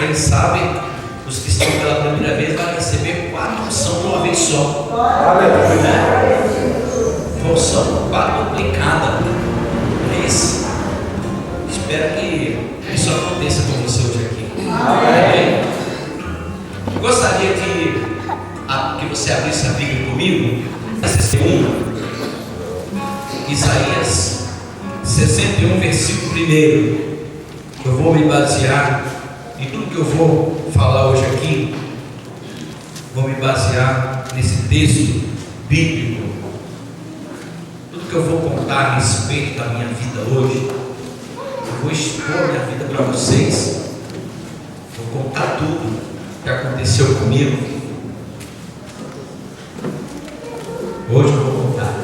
Quem sabe, os que estão pela primeira vez vão receber 4 unções de uma vez só. Porção quadruplicada. É isso. Espero que isso aconteça com você hoje aqui. Amém. Gostaria que você abrisse a Bíblia comigo. Isaías 61, versículo 1. Eu vou me basear em tudo que eu vou falar hoje aqui. Vou me basear nesse texto bíblico. Tudo que eu vou contar a respeito da minha vida hoje, eu vou expor minha vida para vocês. Vou contar tudo que aconteceu comigo. Hoje eu vou contar.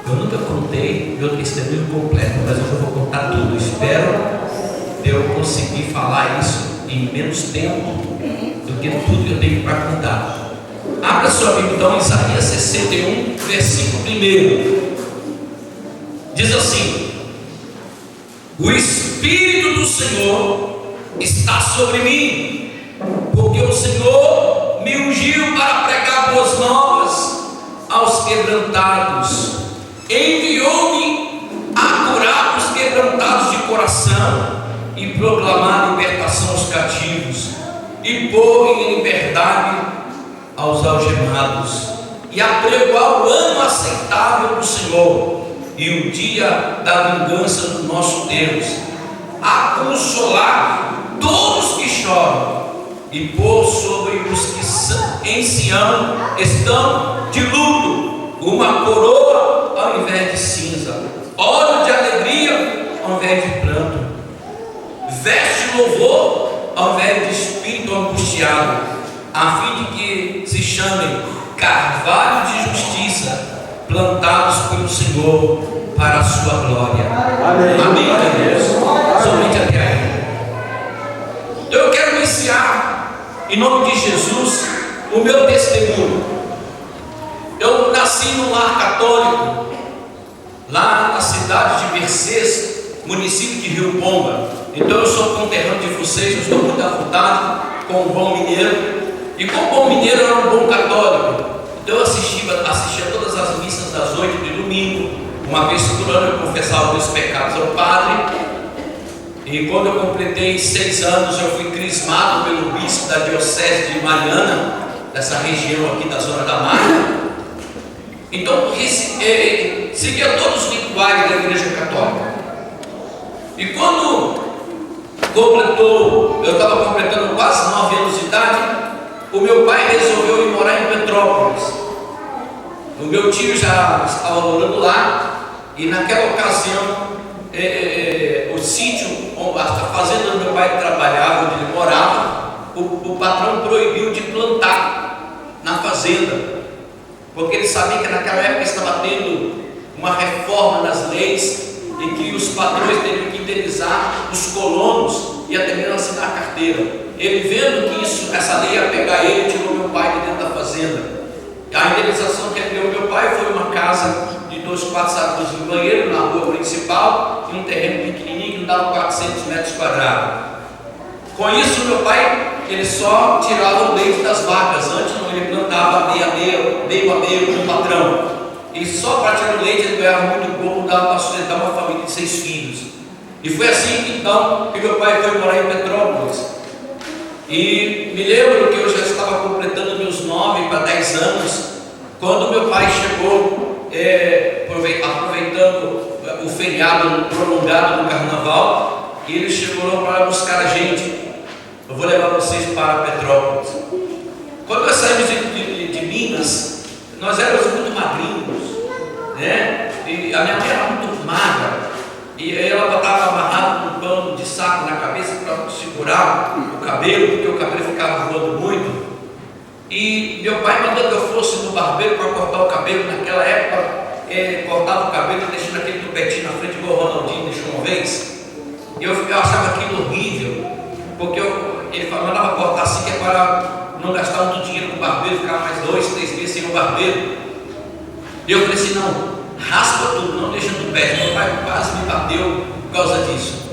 Eu nunca contei meu testemunho completo, mas hoje eu vou contar tudo. Espero eu conseguir falar isso em menos tempo do que tudo que eu tenho para contar. Abra sua Bíblia então, Isaías 61, versículo 1. Diz assim: o Espírito do Senhor está sobre mim, porque o Senhor me ungiu para pregar boas novas aos quebrantados, enviou-me a curar os quebrantados de coração e proclamar libertação aos cativos e pôr em liberdade aos algemados, e apregoar o ano aceitável do Senhor e o dia da vingança do nosso Deus, a consolar todos que choram e pôr sobre os que em Sião estão de luto uma coroa ao invés de cinza, óleo de alegria ao invés de pranto, veste louvor ao invés de espírito angustiado, a fim de que se chamem carvalho de justiça, plantados pelo Senhor para a sua glória. Amém, amém, Deus. Somente até aí. Eu quero iniciar, em nome de Jesus, o meu testemunho. Eu nasci num lar católico, lá na cidade de Mercês, município de Rio Pomba. Então eu sou conterrâneo de vocês, eu estou muito à vontade com o bom mineiro. E como bom mineiro, eu era um bom católico. Então eu assistia todas as missas das 8 de domingo. Uma vez por ano eu confessava meus pecados ao padre. E quando eu completei 6 anos, eu fui crismado pelo bispo da diocese de Mariana, dessa região aqui da Zona da Mata. Então seguia todos os rituais da Igreja Católica. E quando eu estava completando quase 9 anos de idade, o meu pai resolveu ir morar em Petrópolis. O meu tio já estava morando lá, e naquela ocasião o sítio, a fazenda do meu pai trabalhava, onde ele morava, o patrão proibiu de plantar na fazenda, porque ele sabia que naquela época estava tendo uma reforma nas leis, em que os patrões teriam que indenizar os colonos e até mesmo assinar a carteira. Ele, vendo que essa lei ia pegar ele, tirou meu pai de dentro da fazenda. A indenização que ele deu ao meu pai foi uma casa de 2 quartos, sacos de banheiro na rua principal e um terreno pequenininho que não dava 400 metros quadrados. Com isso, meu pai, ele só tirava o leite das vacas. Antes não, ele plantava meio a meio com o patrão. E só para tirar o leite ele ganhava muito pouco, dava para sustentar uma família de 6 filhos. E foi assim que então que meu pai foi morar em Petrópolis. E me lembro que eu já estava completando meus 9 para 10 anos, quando meu pai chegou, aproveitando o feriado prolongado do carnaval, e ele chegou lá para buscar a gente. Eu vou levar vocês para Petrópolis. Quando nós saímos de Minas, nós éramos muito magrinhos, né? E a minha mãe era muito magra. E ela estava amarrada com um pano de saco na cabeça para segurar o cabelo, porque o cabelo ficava voando muito. E meu pai mandou que eu fosse no barbeiro para cortar o cabelo. Naquela época, cortava o cabelo deixando aquele tupetinho na frente, igual o Ronaldinho deixou uma vez. E eu achava aquilo horrível, porque ele mandava cortar assim, que é para não gastar muito dinheiro com o barbeiro, ficar mais 2, 3 meses sem o barbeiro. E eu falei assim: não, raspa tudo, não deixa do pé. Meu pai quase me bateu por causa disso.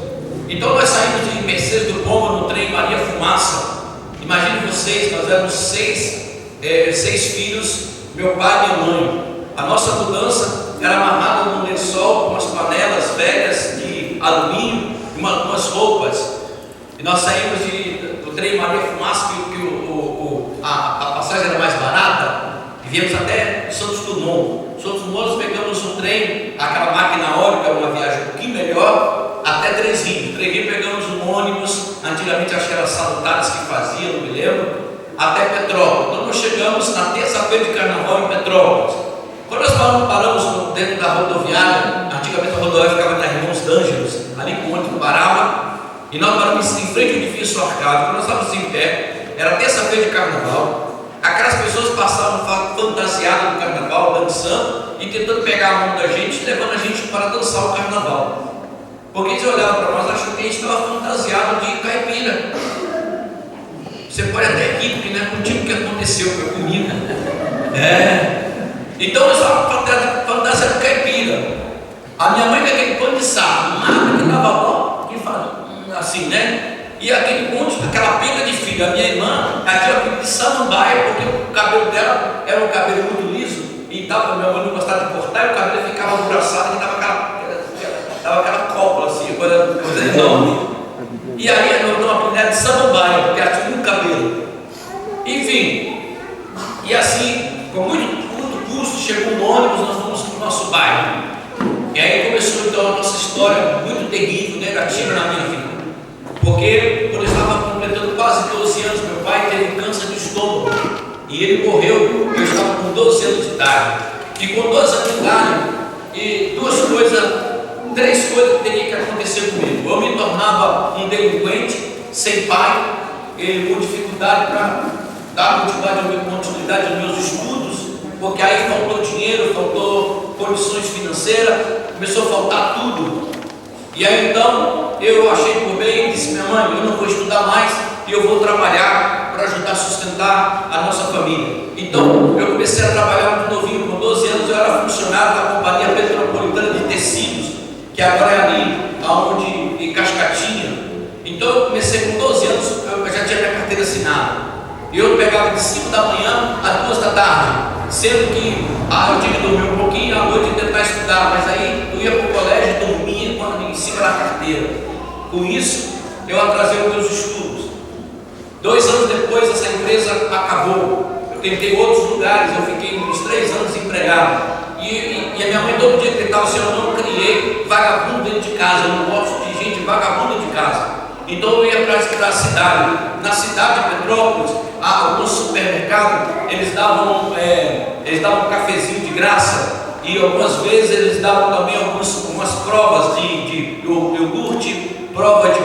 Então nós saímos de Mercês do Pomba no trem Maria Fumaça. fumaça. Imagine vocês, nós éramos seis filhos, meu pai e minha mãe. A nossa mudança era amarrada num lençol com umas panelas velhas de alumínio e umas roupas. E nós saímos do trem Maria Fumaça, que a passagem era mais barata, e viemos até Santos Dumont. Santos Dumont, nós pegamos um trem, aquela máquina eólica, uma viagem um pouquinho melhor, até Três Rios. Três Rios pegamos um ônibus, antigamente acho que era Salutares que fazia, não me lembro, até Petrópolis. Então nós chegamos na terça-feira de carnaval em Petrópolis. Quando nós paramos dentro da rodoviária, antigamente a rodoviária ficava na Irmãos D'Ângelos, ali com o ônibus parava, e nós paramos em frente ao edifício arcado. Quando nós estávamos em pé, era terça-feira de carnaval, aquelas pessoas passavam fantasiadas no carnaval, dançando e tentando pegar a mão da gente, levando a gente para dançar o carnaval. Porque eles olhavam para nós, achando que a gente estava fantasiado de caipira. Você pode até rir, porque não é contigo que aconteceu, foi comigo. Então nós estávamos fantasiados de caipira. A minha mãe com aquele pano de saco, nada que dava bom, que fala assim, né? E aquele monte, aquela pena de filho. A minha irmã, aquela pena de samambaia, porque o cabelo dela era um cabelo muito liso, e tal, minha mãe não gostava de cortar, e o cabelo ficava abraçado, e dava aquela cópula assim, coisa enorme. E aí eu dou uma apelido de samambaia, porque ela tinha muito cabelo. Enfim, e assim, com muito custo, chegou um ônibus, nós fomos para o nosso bairro. E aí começou então a nossa história muito terrível, negativa na minha vida. Porque quando eu estava completando quase 12 anos, meu pai teve câncer de estômago e ele morreu. Eu estava com 12 anos de idade. E com 12 anos de idade, e três coisas que teriam que acontecer comigo. Eu me tornava um delinquente, sem pai, com dificuldade para dar continuidade aos meus estudos, porque aí faltou dinheiro, faltou condições financeiras, começou a faltar tudo. E aí então eu achei por bem e disse: minha mãe, eu não vou estudar mais e eu vou trabalhar para ajudar a sustentar a nossa família. Então eu comecei a trabalhar muito novinho, com 12 anos eu era funcionário da Companhia Metropolitana de Tecidos, que agora é ali em Cascatinha. Então eu comecei com 12 anos, eu já tinha minha carteira assinada. Eu pegava de 5 da manhã às 2 da tarde, sendo que eu tinha que dormir um pouquinho, à noite tentar estudar, mas aí eu ia para o colégio e dormia em cima da carteira. Com isso, eu atrasei os meus estudos. 2 anos depois, essa empresa acabou. Eu tentei outros lugares, eu fiquei uns 3 anos desempregado. E a minha mãe todo dia gritava assim: eu não criei vagabundo dentro de casa, eu não gosto de gente vagabunda de casa. Então eu ia para a cidade. Na cidade de Petrópolis, alguns supermercados, eles davam um cafezinho de graça. E algumas vezes eles davam também algumas provas de iogurte, prova de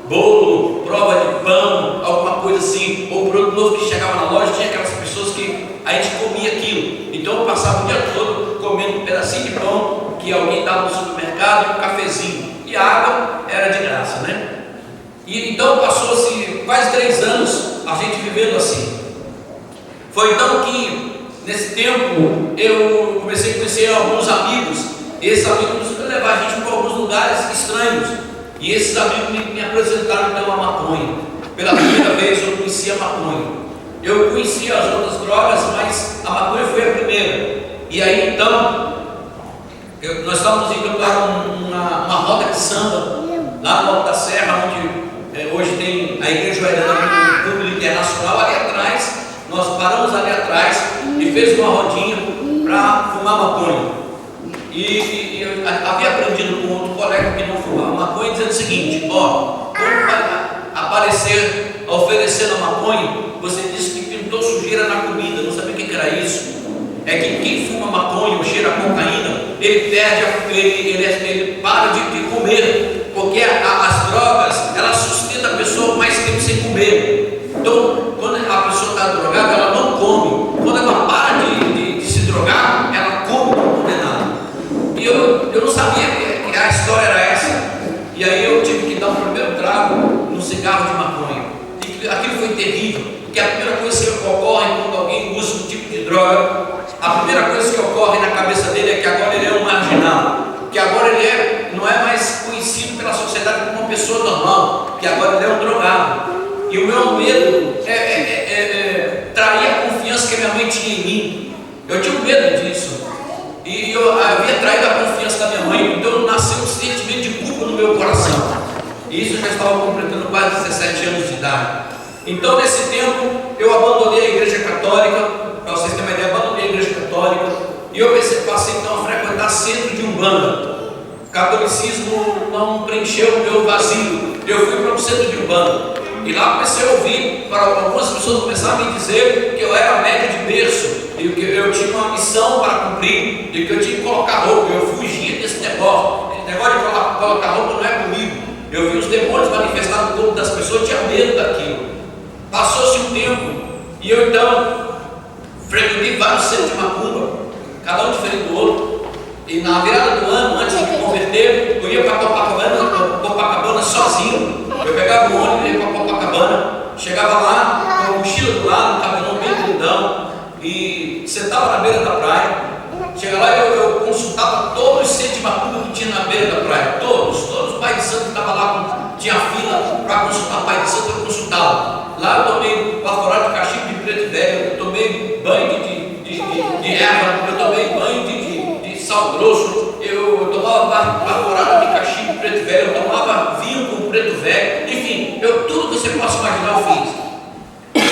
bolo, prova de pão, alguma coisa assim, ou produto novo que chegava na loja, tinha aquelas pessoas que a gente comia aquilo. Então eu passava o dia todo comendo um pedacinho de pão que alguém dava no supermercado e um cafezinho. E a água era de graça, né? E então passou-se quase 3 anos a gente vivendo assim. Foi então que nesse tempo eu comecei a conhecer alguns amigos. Esses amigos levaram a gente para alguns lugares estranhos. E esses amigos me apresentaram então a maconha. Pela primeira vez eu conhecia a maconha. Eu conhecia as outras drogas, mas a maconha foi a primeira. E aí então nós estávamos indo para uma roda de samba lá no Alto da Serra, onde hoje tem a Igreja Joelhana do Público Internacional. Ali atrás, nós paramos ali atrás e fez uma rodinha para fumar maconha. E eu havia aprendido com outro colega que não fumava maconha, dizendo o seguinte: quando aparecer oferecendo a maconha, você disse que pintou sujeira na comida, não sabia o que era isso. É que quem fuma maconha ou cheira cocaína, ele ele para de comer, porque as drogas, elas sustentam a pessoa mais tempo sem comer. Então, quando a pessoa está drogada, ela não come. Quando ela para de se drogar, ela come, não come nada. E eu não sabia que a história era essa. E aí eu tive que dar o primeiro trago no cigarro de maconha. E aquilo foi terrível, porque a primeira coisa que ocorre quando alguém usa um tipo de droga, a primeira coisa que ocorre na cabeça dele é que agora ele é um marginal, que agora ele não é mais conhecido pela sociedade como uma pessoa normal, que agora ele é um drogado. E E o meu medo traía a confiança que a minha mãe tinha em mim. Eu tinha medo disso. E eu havia traído a confiança da minha mãe. Então nasceu um sentimento de culpa no meu coração. E isso eu já estava completando quase 17 anos de idade. Então nesse tempo eu abandonei a igreja católica. Para vocês terem uma ideia, abandonei a igreja católica. E eu passei então a frequentar centro de Umbanda. O catolicismo não preencheu o meu vazio. Eu fui para um centro de Umbanda. E lá comecei a ouvir, para algumas pessoas começaram a me dizer que eu era médio de berço, e que eu tinha uma missão para cumprir, e que eu tinha que colocar roupa. Eu fugia desse negócio. Esse negócio de colocar roupa não é comigo. Eu vi os demônios manifestados no corpo das pessoas, eu tinha medo daquilo. Passou-se um tempo, e eu então frequentei vários centros de macumba, cada um diferente do outro. E na virada do ano, antes de me converter, eu ia para Copacabana sozinho. Eu pegava o ônibus e ia para Copacabana, chegava lá com a mochila do lado, um cabelão bem grandão, e sentava na beira da praia. Chega lá e eu consultava todos os centros de macumba que tinha na beira da praia. Todos os pais de santo que estavam lá, tinha fila para consultar pai de santo, eu consultava. Lá eu tomei baforado de cachimbo de preto velho, eu tomei banho de erva, eu tomei banho de sal grosso, eu tomava baforada de cachimbo de preto velho, eu tomava vinho com preto velho, enfim, tudo que você possa imaginar eu fiz.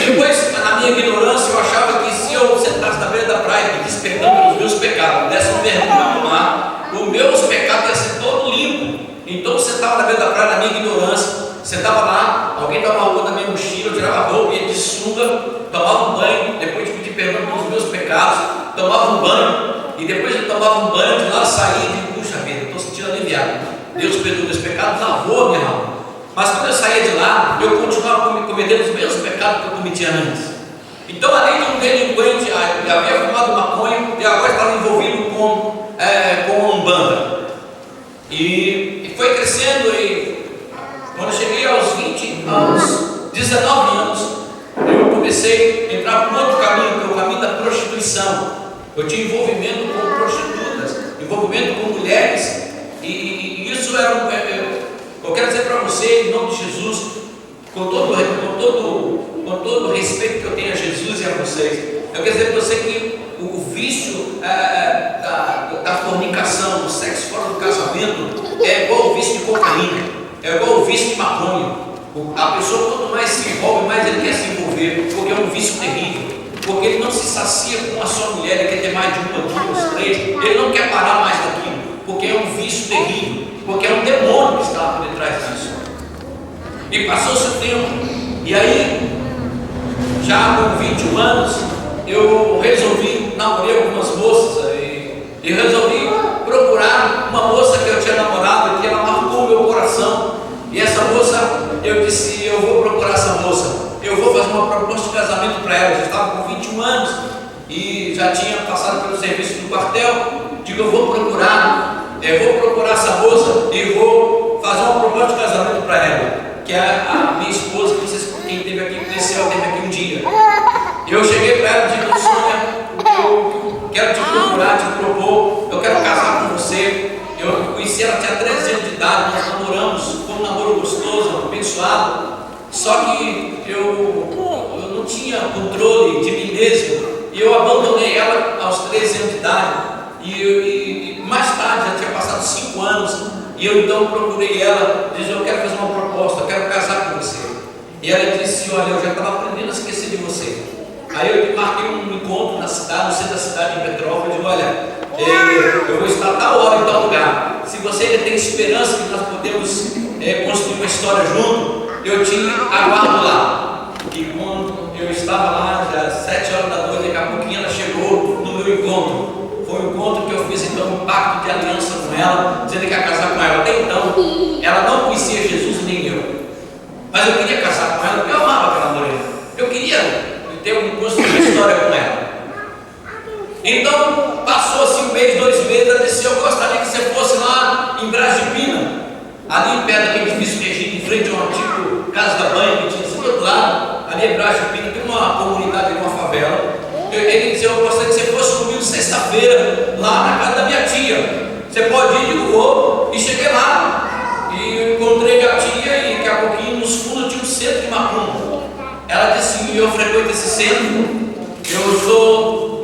Depois, na minha ignorância, eu achava que se eu sentasse na beira da praia e despertando pelos meus pecados, desse um mergulho no mar, os meus pecados iam ser todos limpos. Então eu sentava na beira da praia, na minha ignorância, sentava lá, alguém dava uma roupa da minha mochila, eu tirava a roupa, ia de sunga, tomava um banho, depois de pedir perdão pelos meus pecados, tomava um banho, e depois eu tomava um banho, de lá saía e digo, puxa vida, eu estou sentindo aliviado. Deus perdoou meus pecados, lavou a minha alma. Mas quando eu saía de lá, eu continuava cometendo os mesmos pecados que eu cometia antes. Então, além de um delinquente, eu havia fumado maconha e agora estava envolvido com Umbanda. E foi crescendo, e quando eu cheguei aos 19 anos, eu comecei a entrar por outro caminho, que é o caminho da prostituição. Eu tinha envolvimento com prostitutas, envolvimento com mulheres, e isso era eu quero dizer para você, em nome de Jesus, com todo o respeito que eu tenho a Jesus e a vocês, eu quero dizer para você que o vício da fornicação, do sexo fora do casamento, é igual ao vício de cocaína, é igual ao vício de maconha. A pessoa, quanto mais se envolve, mais ele quer se envolver, porque é um vício terrível. Porque ele não se sacia com a sua mulher, ele quer ter mais de uma, duas, três, ele não quer parar mais daquilo, porque é um vício terrível, porque é um demônio que está por detrás disso. E passou-se o tempo, e aí, já com 21 anos, eu resolvi namorar algumas moças, e resolvi procurar uma moça que eu tinha namorado, que ela marcou o meu coração, e essa moça, eu disse, eu vou procurar essa moça, eu vou fazer uma proposta de casamento para ela. Eu já estava com 21 anos e já tinha passado pelo serviço do quartel. Digo, eu vou procurar essa moça e vou fazer uma proposta de casamento para ela, que é a minha esposa, que vocês, quem esteve aqui conheceu, teve aqui um dia. Eu cheguei para ela e disse, Sônia, eu quero te procurar, te propor, eu quero casar com você. Eu conheci ela, tinha 13 anos de idade, nós namoramos, foi um namoro gostoso, abençoado. Só que eu não tinha controle de mim mesmo, e eu abandonei ela aos 13 anos de idade, e mais tarde, já tinha passado 5 anos, e eu então procurei ela, disse, eu quero fazer uma proposta, eu quero casar com você. E ela disse, olha, eu já estava aprendendo a esquecer de você. Aí eu marquei um encontro na cidade, no centro da cidade, em Petrópolis, e disse, olha, eu vou estar a tal hora em tal lugar, se você ainda tem esperança que nós podemos construir uma história junto, eu te aguardo lá. E quando eu estava lá, já às 7 horas da noite, daqui a pouquinho ela chegou no meu encontro. Foi um encontro que eu fiz então um pacto de aliança com ela, dizendo que ia casar com ela. Até então, ela não conhecia Jesus nem eu. Mas eu queria casar com ela, porque eu amava aquela morena. Eu queria construir uma história com ela. Então, passou-se 1 mês, 2 meses, ela disse, eu gostaria que você fosse lá em Brás de Pina, ali perto daquele edifício Regina, em frente a um antigo Casa da Banha, que tinha assim do outro lado, ali em Brás de Pina, tem uma comunidade, uma favela. Ele disse, eu gostaria que você fosse comigo sexta-feira, lá na casa da minha tia. Você pode ir? Eu vou. E cheguei lá, e encontrei a tia, e daqui a pouquinho, nos fundos tinha um centro de macumba. Ela disse: eu frequento esse centro, eu estou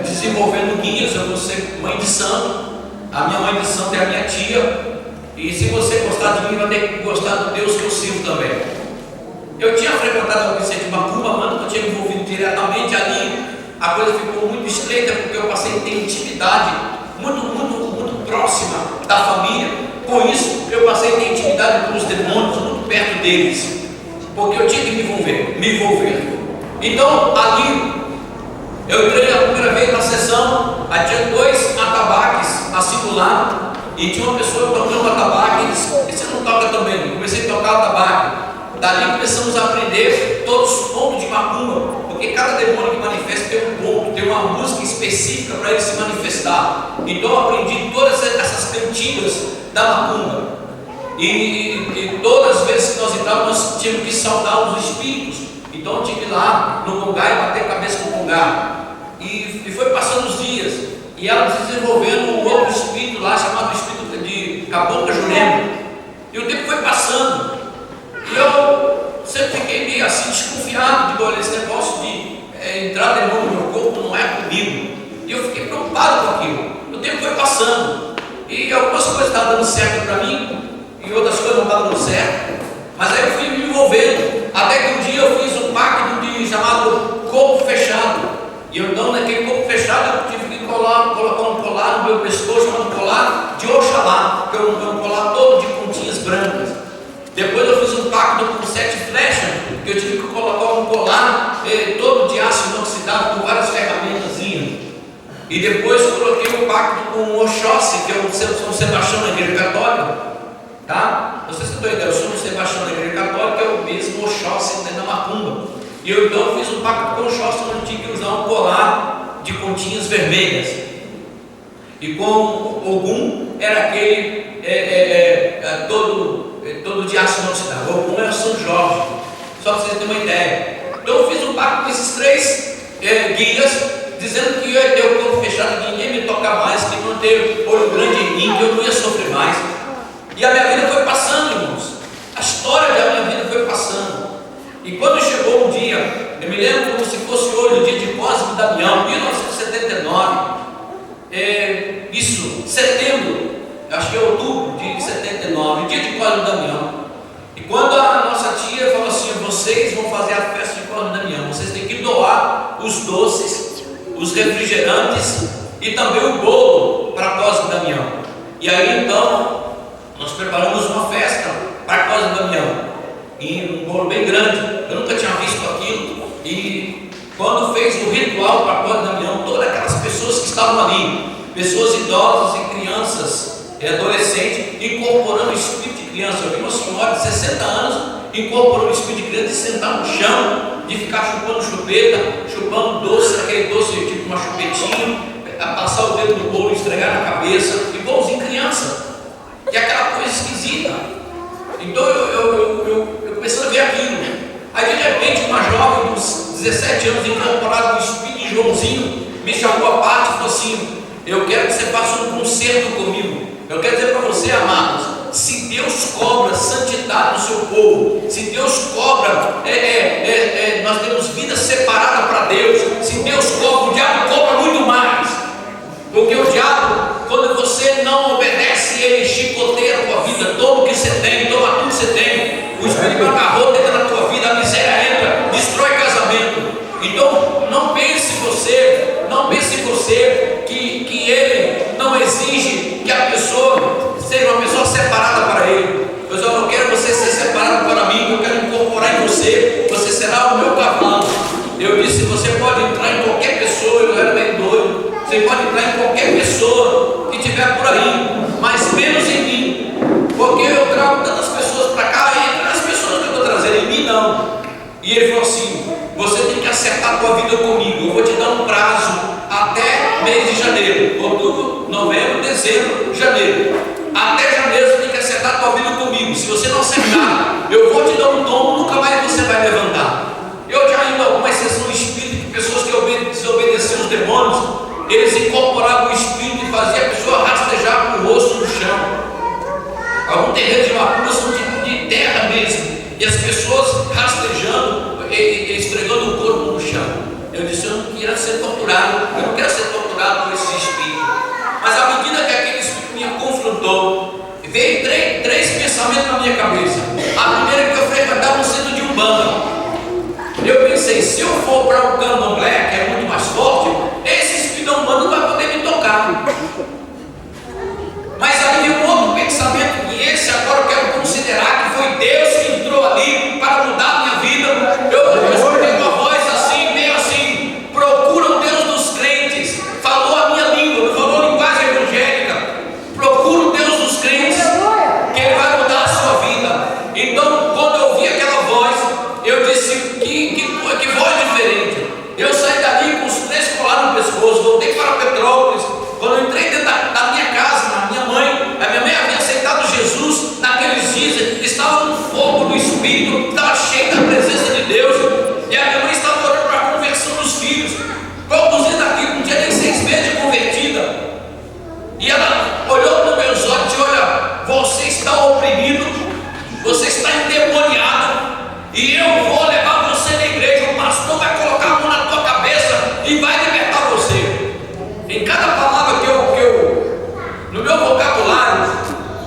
desenvolvendo guias, eu vou ser mãe de santo. A minha mãe de santo é a minha tia, e se você gostar de mim, vai ter que gostar do Deus que eu sirvo também. Eu tinha frequentado a Vicente de Macumba, mas não tinha me envolvido diretamente ali. A coisa ficou muito estreita, porque eu passei a ter intimidade muito próxima da família. Com isso, eu passei a ter intimidade com os demônios muito perto deles, porque eu tinha que me envolver. Então, ali, eu entrei a primeira vez na sessão, aí tinha 2 atabaques assim do lado, e tinha uma pessoa tocando atabaque, e disse: você não toca também? Eu comecei a tocar atabaque. Dali começamos a aprender todos os pontos de macumba, porque cada demônio que manifesta tem um ponto, tem uma música específica para ele se manifestar. Então eu aprendi todas essas cantigas da macumba, e todas as vezes que nós entrávamos, nós tínhamos que saudar os espíritos. Então eu tive lá no congá e bater a cabeça no congá, e foi passando os dias, e ela desenvolvendo um outro espírito lá, chamado espírito de Cabocla Jurema, e o tempo foi passando. E eu sempre fiquei meio assim desconfiado de olhar esse negócio de entrar demônio no meu corpo, não é comigo. E eu fiquei preocupado com aquilo. O tempo foi passando, e algumas coisas estavam dando certo para mim, e outras coisas não estavam dando certo. Mas aí eu fui me envolvendo, até que um dia eu fiz um pacto chamado corpo fechado. E eu, então, naquele corpo fechado, eu tive que colocar um colar no meu pescoço, chamado colar de Oxalá, que é um colar todo de pontinhas brancas. Depois eu fiz um pacto com 7 flechas, que eu tive que colocar um colar todo de aço inoxidável com várias ferramentazinhas. E depois eu coloquei um pacto com o Oxóssi, que é o São Sebastião na Igreja Católica. Tá? Não sei se eu estou entendendo, eu sou um Sebastião da Igreja Católica, que é o mesmo Oxóssi dentro da macumba. E eu então fiz um pacto com o Oxóssi, onde tinha que usar um colar de pontinhas vermelhas. E com o Ogum era aquele todo de aço inoxidável. O Ogum era São Jorge, só para vocês terem uma ideia. Então eu fiz um pacto com esses 3 guias, dizendo que eu ia ter o corpo fechado, que ninguém me tocar mais, que não ia ter olho grande em mim, que eu não ia sofrer mais. E a minha vida foi passando, irmãos. A história da minha vida foi passando. E quando chegou um dia, eu me lembro como se fosse hoje, o dia de Cosme Damião, 1979. Setembro, acho que é outubro de 79, dia de Cosme Damião. E quando a nossa tia falou assim: vocês vão fazer a festa de Cosme Damião, vocês têm que doar os doces, os refrigerantes e também o bolo para Cosme Damião. E aí então nós preparamos uma festa para Cosme Damião, e um bolo bem grande. Eu nunca tinha visto aquilo. E quando fez o ritual para Cosme Damião, todas aquelas pessoas que estavam ali, pessoas idosas e crianças, adolescentes, incorporando o espírito de criança. Eu vi uma senhora de 60 anos incorporando o espírito de criança de sentar no chão, de ficar chupando chupeta, chupando doce, aquele doce tipo uma chupetinha, passar o dedo no bolo e esfregar na cabeça, igualzinho criança. E aquela coisa esquisita. Então eu comecei a ver aquilo. Aí de repente uma jovem com 17 anos, incorporada no espírito de Joãozinho, me chamou à parte e falou assim: eu quero que você faça um concerto comigo. Eu quero dizer para você, amados, se Deus cobra santidade no seu povo, se Deus cobra, nós temos vida separada para Deus. Se Deus cobra, o diabo cobra muito mais. Porque o diabo, quando você não obedece, ele chicoteia a tua vida, toma o que você tem, toma tudo que você tem. O espírito agarrou dentro da tua vida, a miséria entra, destrói casamento. Então não pense você que ele não exige que a pessoa seja uma pessoa separada para ele. Pois eu não quero você ser separado para mim, eu quero incorporar em você. Você será o meu cavalo. Eu disse: você pode entrar em qualquer pessoa. Eu era meio doido. Você pode entrar em qualquer pessoa que estiver por aí, mas menos em mim, porque eu trago tantas pessoas para cá, e entre as pessoas que eu estou trazendo, em mim não. E ele falou assim: você tem que acertar a tua vida comigo. Eu vou te dar um prazo até mês de janeiro, outubro, novembro, dezembro, janeiro. Até janeiro você tem que acertar a tua vida comigo. Se você não acertar, eu vou te dar um tombo, nunca mais você vai levantar. Eu já indo a alguma exceção espírita, pessoas que desobedeciam os demônios, eles incorporavam o espírito e faziam a pessoa rastejar com o rosto no chão. Algum terreno de macumba são de terra mesmo, e as pessoas rastejando, e eu vou levar você na igreja. O pastor vai colocar a mão na tua cabeça e vai libertar você. Em cada palavra que eu no meu vocabulário,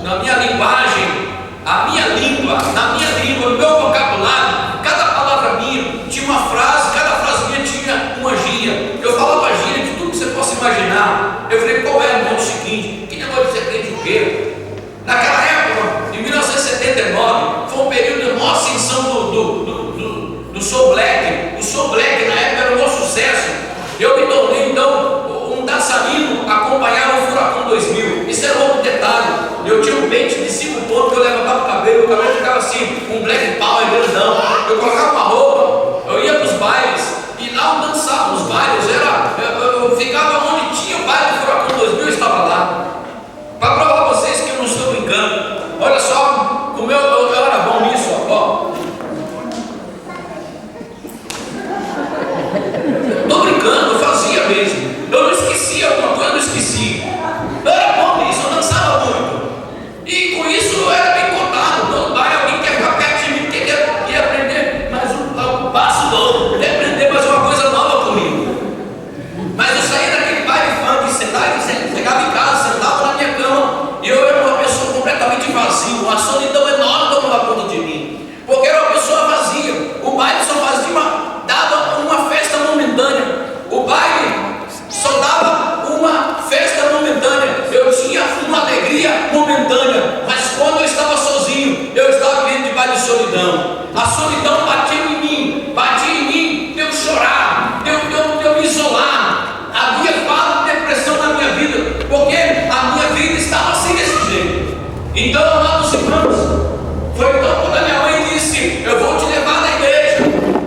na minha linguagem, no meu vocabulário, cada palavra minha tinha uma frase, cada frase minha tinha uma gíria. Eu falava gíria de tudo que você possa imaginar. Eu falei, qual é, irmão? O seguinte, que negócio de ser crente o quê? Naquela época, em 1979, foi um período de maior ascensão do Soul Black. O Soul Black na época era um bom sucesso. Eu me tornei então um dançarino, acompanhava o Furacão 2000. Isso era outro detalhe. Eu tinha um pente de 5 pontos que eu levantava o cabelo ficava assim, um black power grandão. Eu colocava uma roupa, eu ia para os bailes, e lá eu dançava nos bailes. Eu ficava onde tinha o baile do Furacão 2000, eu estava lá. Para provar a vocês que eu não estou brincando. Olha só, como eu era bom nisso, ó. Estou brincando, eu fazia mesmo. Eu não esquecia alguma coisa, eu não esqueci. Eu era bom nisso, eu dançava muito. E com isso eu era bem contado. Todo baile alguém quer ficar perto de mim, quer aprender mais um passo novo, quer aprender mais uma coisa nova comigo. Mas eu saía daquele baile funk, chegava em casa, sentava na minha cama, e eu era uma pessoa completamente vazia, uma solidão enorme tomava conta de mim, porque era uma pessoa vazia. O baile só dava uma festa momentânea. O baile só dava uma festa momentânea. Eu tinha uma alegria momentânea, mas quando eu estava sozinho, eu estava vivendo de baile de solidão. A solidão batia em mim, de eu chorar, de eu me isolar. Havia quadro de depressão na minha vida, porque a minha vida estava assim desse jeito. Então, amados irmãos, foi então quando a minha mãe disse: eu vou te levar na igreja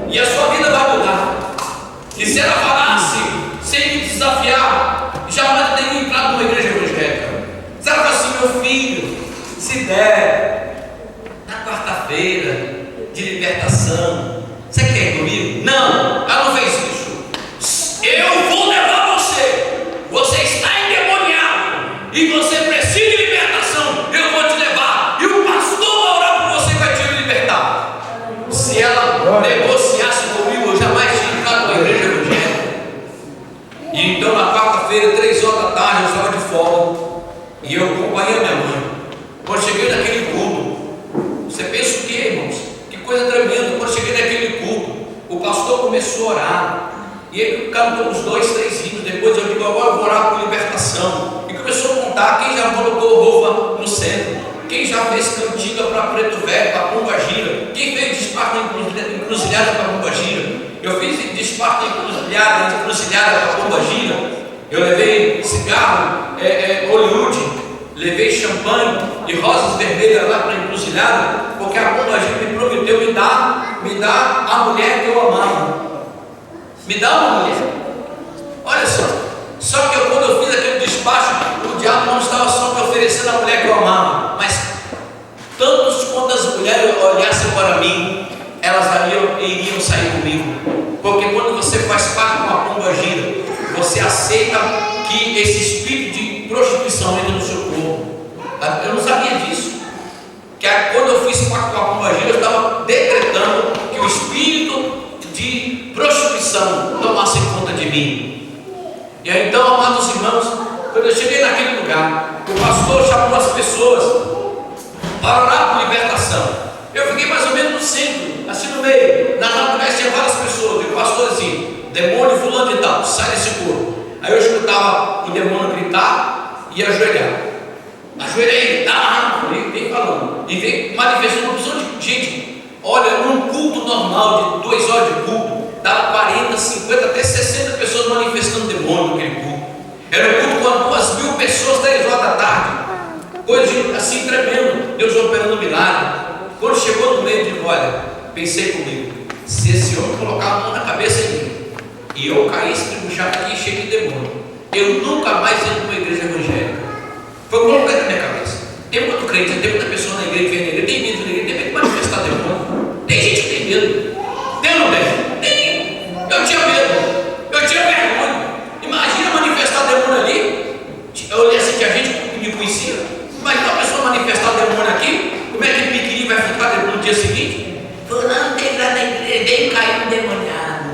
e a sua vida vai mudar. E se ela falasse sem me desafiar, jamais teria entrado numa igreja evangélica. Se ela falasse assim: meu filho, se der na quarta-feira de libertação, você quer ir comigo? Não, ela não fez isso. Eu vou levar você. Você está endemoniado e você precisa de libertação. Eu vou te levar e o pastor vai orar por você e vai te libertar. Se ela negociasse comigo, eu jamais tinha entrado na igreja evangélica. E então na quarta-feira, 3 horas da tarde, eu estava de folga e eu acompanhei a minha mãe. Quando cheguei naquele culto, você pensa o quê, irmãos? Que coisa tremenda. Quando cheguei naquele culto, o pastor começou a orar. E ele cantou uns 2, 3 hinos. Depois eu digo: agora eu vou orar por libertação. E começou a contar quem já colocou roupa no centro, quem já fez cantiga para Preto Velho, para Pombagira, quem fez despacho na encruzilhada para Pombagira. Eu fiz despacho na encruzilhada para Pombagira. Eu levei cigarro, Hollywood, levei champanhe e rosas vermelhas lá para a encruzilhada, porque a Pombagira me prometeu me dar a mulher que eu amava. Me dá uma mulher. Olha só que quando eu fiz aquele despacho, o diabo não estava só me oferecendo a mulher que eu amava, mas tantos quanto as mulheres olhassem para mim, elas iriam sair comigo. Porque quando você faz parte com a Pombagira, você aceita que esse espírito de prostituição entra no seu corpo. Eu não sabia disso. Que quando eu fiz parte com a Pombagira, eu estava decretando que o espírito de prostituição tomasse conta de mim. E aí, então, amados irmãos, quando eu cheguei naquele lugar, o pastor chamou as pessoas para orar por libertação. Eu fiquei mais ou menos no centro, assim no meio. Na natureza tinha várias pessoas. E o pastor assim: demônio fulano de tal, sai desse corpo. Aí eu escutava o demônio gritar e ajoelhar. Ajoelhei, vem falando. E vem manifestando uma opção de gente. Olha, num culto normal de 2 horas de culto, dava 40, 50, até 60 pessoas manifestando demônio naquele culto. Era um culto com 2.000 pessoas, 3 horas da tarde. Coisa assim tremendo, Deus operando milagre. Quando chegou no meio, eu digo: olha, pensei comigo, se esse homem colocar a mão na cabeça de mim e eu cair estribuchado aqui cheio de demônio, eu nunca mais entro numa igreja evangélica. Foi o que eu coloquei na minha cabeça. Tem muito crente, tem muita pessoa na igreja que vem na igreja, tem medo da igreja, tem medo de manifestar demônio. Tem gente que tem medo. Tem ou não tem? Tem. Eu tinha medo. Eu tinha vergonha. Imagina manifestar demônio ali. Eu olhei assim, tinha gente que me conhecia. Imagina uma pessoa manifestar demônio aqui. Como é que ele vai ficar no dia seguinte? Falou: não tem nem caiu endemoniado.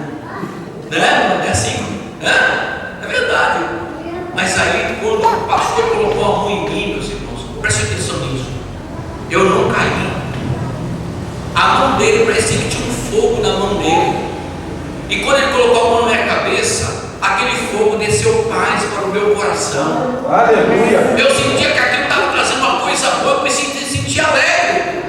Né? É assim? Né? É verdade. Mas aí, quando o pastor colocou a mão em mim, meus irmãos, preste atenção nisso. Eu não caí. A mão dele parecia que tinha um fogo na mão dele. E quando ele colocou a mão na minha cabeça, aquele fogo desceu paz para o meu coração. Aleluia. Eu sentia que aquilo estava trazendo uma coisa boa, eu me sentia alegre.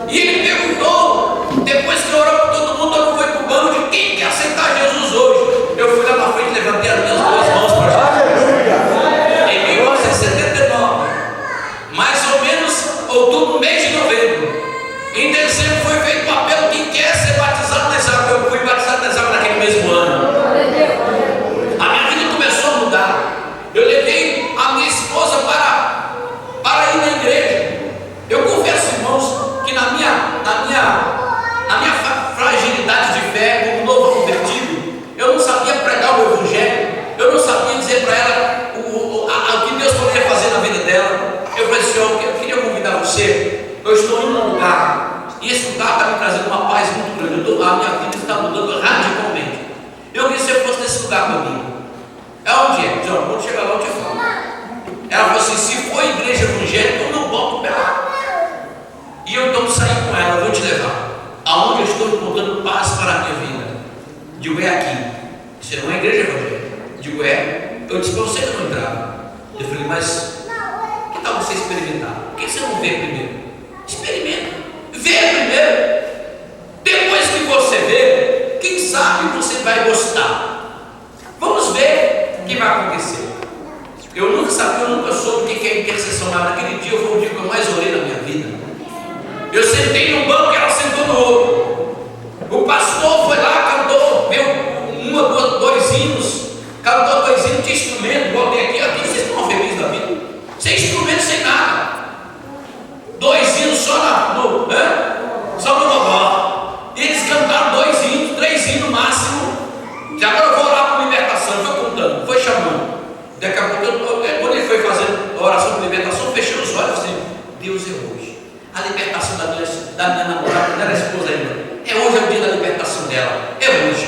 E ele perguntou, depois que orou para todo mundo, eu não fui para o banco de quem quer aceitar Jesus hoje. Eu fui lá na frente, levantei as minhas duas mãos para Jesus. Em 1979, mais ou menos outubro, mês de novembro. Em dezembro foi feito o apelo, quem quer ser batizado nas águas. Eu fui batizado nas águas naquele mesmo ano. A minha vida começou a mudar. Eu levei a minha esposa para ir na igreja. Eu confesso, irmãos, que na minha fragilidade de fé, como novo convertido, eu não sabia pregar o evangelho. Eu não sabia dizer para ela o que Deus poderia fazer na vida dela. Eu falei, Senhor, eu queria convidar você. Eu estou indo num lugar, e esse lugar está me trazendo uma paz muito grande. A minha vida está mudando radicalmente. Eu queria que você fosse nesse lugar comigo. É onde é? John, quando chegar lá eu te falo. Ela falou assim, se for igreja evangélica, eu não boto o pé lá. E eu então saí com ela, vou te levar. Aonde eu estou encontrando paz para a minha vida. Digo, é aqui. Isso não é igreja evangélica. Digo, é. Eu disse para você que eu não entrava. Eu falei, mas que tal você experimentar? Por que você não vê primeiro? Experimenta, vê primeiro. Depois que você vê, quem sabe você vai gostar. Vamos ver o que vai acontecer. Eu nunca soube o que é intercessão, mas naquele dia foi o dia que eu mais orei na minha vida. Eu sentei num banco e ela sentou no outro. O pastor foi lá, cantou, dois hinos, cantou 2 hinos de instrumento, botei aqui vocês estão felizes da vida, sem instrumento, sem nada. 2 hinos só no gogó. E eles cantaram 2 hinos, 3 hinos no máximo. Já agora eu vou orar por libertação. Foi contando, foi chamando. Daqui a pouco, quando ele foi fazendo a oração por libertação, fechei os olhos assim: Deus é hoje. A libertação da minha namorada, não era esposa ainda. É hoje, é o dia da libertação dela. É hoje.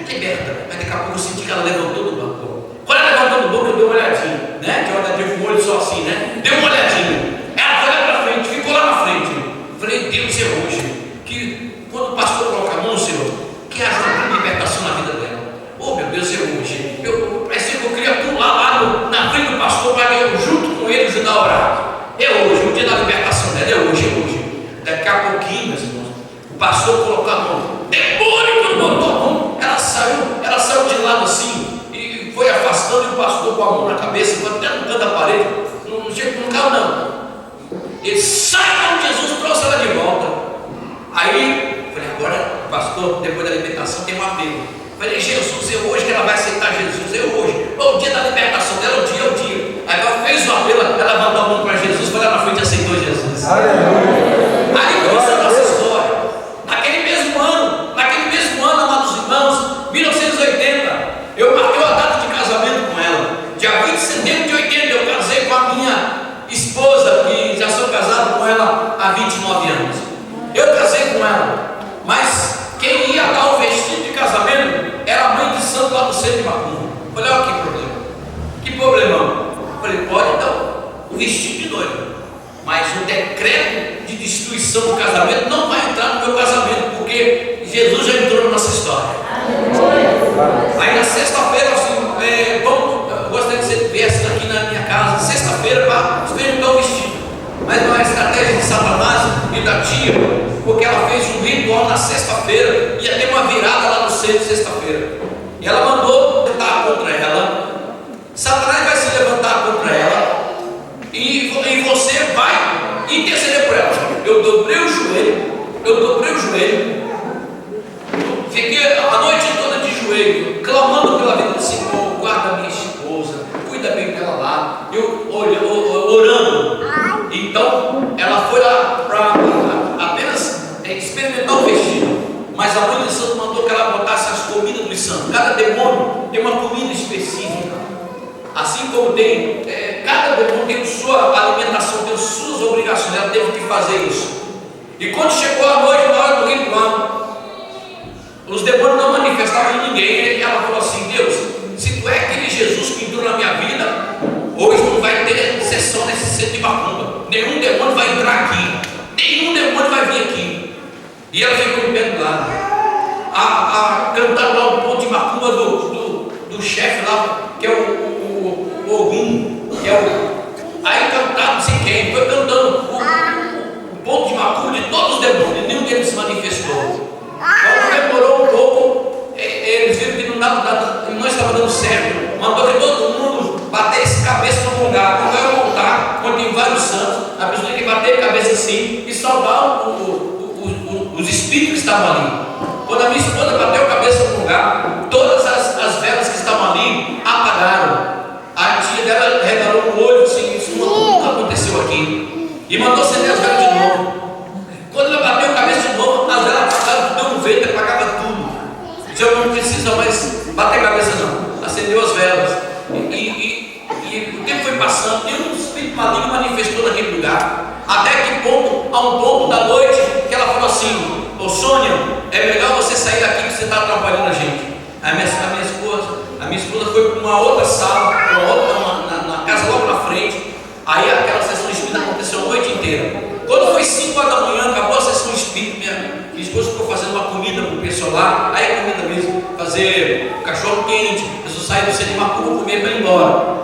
Liberta. Mas daqui a pouco eu senti que ela levantou do banco. Quando ela levantou do banco, eu dei uma olhadinha, né? De olhadinha com o olho só assim, né? Dei uma olhadinha. Ela foi lá para frente, ficou lá na frente. Falei, Deus é hoje. Que quando o pastor coloca a mão, Senhor, que haja uma libertação na vida dela. Oh, meu Deus, é hoje. Parecia que eu queria pular lá na frente do pastor para eu junto com eles e dar orar. É hoje, o dia da libertação dela. É hoje. Daqui a pouquinho, meus irmãos, o pastor colocou a mão. Demônio, quando botou a mão, ela saiu de lado assim e foi afastando, e o pastor com a mão na cabeça, foi até no canto da parede. Não caiu não. Ele sai, Jesus trouxe ela de volta. Aí, falei, agora, pastor, depois da libertação tem um apelo. Falei, Jesus, é hoje que ela vai aceitar Jesus, é hoje. O dia da libertação dela, o dia. Aí ela fez o apelo, ela levantou a mão para Jesus, foi lá na frente e aceitou Jesus. Aí começou a nossa história. Naquele mesmo ano, amados irmãos, 1980, eu marquei a data de casamento com ela. Dia 20 de setembro de 80, eu casei com a minha esposa, que já sou casado com ela há 29 anos. Eu casei com ela, mas quem ia dar o vestido de casamento era a mãe de santo lá do centro de Macumba. Falei, olha que problema. Que problemão. Falei, pode dar o vestido de noiva, mas o decreto de destruição do casamento não vai entrar no meu casamento, porque Jesus já entrou na nossa história. Aí na sexta-feira, assim, eu gostaria que você viesse aqui na minha casa, sexta-feira, para experimentar o vestido. Mas não é estratégia de Satanás e da tia, porque ela fez um ritual na sexta-feira, ia ter uma virada lá no centro sexta-feira. E ela mandou tentar contra ela. Satanás vai se levantar contra ela, e você vai interceder por ela. Eu dobrei o joelho, fiquei a noite toda de joelho, clamando pela vida do Senhor. Guarda minha esposa, cuida bem dela lá, eu orando. Então ela foi lá para apenas experimentar o vestido, mas a mãe de santo mandou que ela botasse as comidas dos santos. Cada demônio tem uma comida específica. Assim como cada demônio tem sua alimentação, tem suas obrigações, ela teve que fazer isso. E quando chegou a noite, na hora do ritual, ninguém. Ela falou assim: Deus, se tu é aquele Jesus que entrou na minha vida, hoje não vai ter sessão nesse centro de macumba. Nenhum demônio vai entrar aqui. Nenhum demônio vai vir aqui. E ela ficou em pé do lado. Cantando lá o ponto de macumba do chefe lá, que é o Ogum, que é o. Aí cantaram, não sei quem, foi cantando o ponto de macumba de todos os demônios, nenhum deles se manifestou. Quando demorou um pouco, eles viram que não dava nada, não estava dando certo. Mandou que todo mundo batesse cabeça no lugar. Quando vai voltar, quando tem vários santos, a pessoa tem que bater a cabeça assim e saudar os espíritos que estavam ali. Quando a minha esposa bateu a cabeça no lugar, todas as velas que estavam ali apagaram. A tia dela regalou no olho assim: isso nunca aconteceu aqui. E mandou acender as velas de novo. Quando ela bateu a cabeça de novo, as velas apagaram, deu um vento, apagava tudo. Disse: eu não precisa mais bater a cabeça não. Acendeu as velas. E o tempo foi passando, e um espírito maligno manifestou naquele lugar. Até que ponto, a um ponto da noite, que ela falou assim: ô Sônia, é melhor você sair daqui que você está atrapalhando a gente. A minha esposa foi para uma outra sala, na casa logo na frente. Aí aquela sessão espírita aconteceu a noite inteira. Quando foi 5 horas da manhã, acabou a sessão espírita, minha esposa ficou fazendo uma comida para o pessoal lá. Aí a comida mesmo, fazer cachorro quente, a pessoa saiu do centro de macumba, comer para ir embora.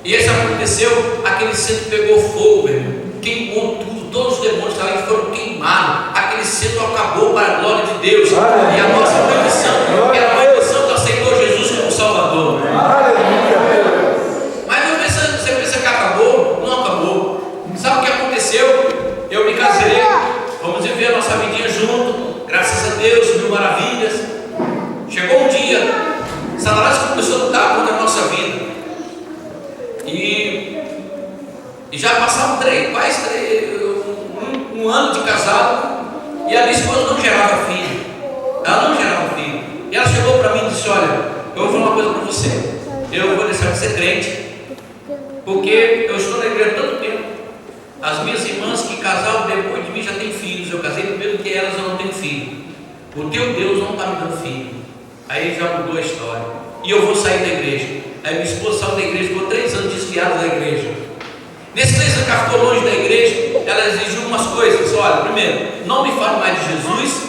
E isso aconteceu, aquele centro pegou fogo, meu irmão, queimou tudo, todos os demônios que ali foram queimados. Aquele centro acabou para a glória de Deus. E a nossa condição era uma condição que aceitou Jesus como Salvador. Mas você pensa que acabou? Não acabou. Sabe o que aconteceu? Eu me casei, vamos viver a nossa vidinha junto, graças a Deus, mil maravilhas. Chegou um dia, Satanás começou a lutar contra a nossa vida. E já passaram quase um ano de casado, e a minha esposa não gerava filho. Ela não gerava filho. E ela chegou para mim e disse: olha, eu vou falar uma coisa para você. Eu vou deixar de ser crente, porque eu estou na igreja há tanto tempo. As minhas irmãs que casaram depois de mim já têm filhos. Eu casei primeiro que elas, eu não tenho filho. O teu Deus não está me dando filho. Aí já mudou a história. E eu vou sair da igreja. Aí minha esposa saiu da igreja, ficou 3 anos desviada da igreja. Nesses 3 anos que ela ficou longe da igreja, ela exigiu umas coisas. Olha, primeiro, não me fale mais de Jesus,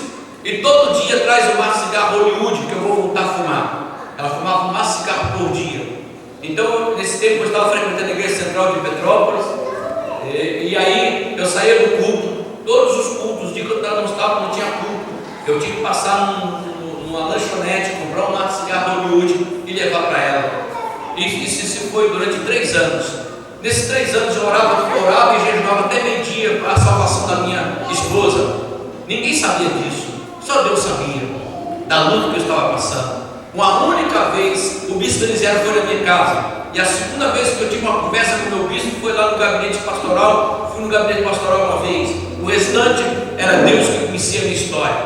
e todo dia traz um maço de cigarro Hollywood, que eu vou voltar a fumar. Ela fumava um maço de cigarro por dia. Então, nesse tempo eu estava frequentando a igreja central de Petrópolis, e aí eu saía do culto, todos os cultos, os dias que eu não estava, não tinha culto, eu tinha que passar numa lanchonete, comprar um maço de cigarro Hollywood e levar para ela. Isso foi durante 3 anos. Nesses 3 anos eu orava e jejuava até meio-dia para a salvação da minha esposa. Ninguém sabia disso, só Deus sabia da luta que eu estava passando. Uma única vez o bispo Eliseu foi na minha casa, e a segunda vez que eu tive uma conversa com o meu bispo foi lá no gabinete pastoral. Fui no gabinete pastoral uma vez. O restante era Deus que conhecia a minha história.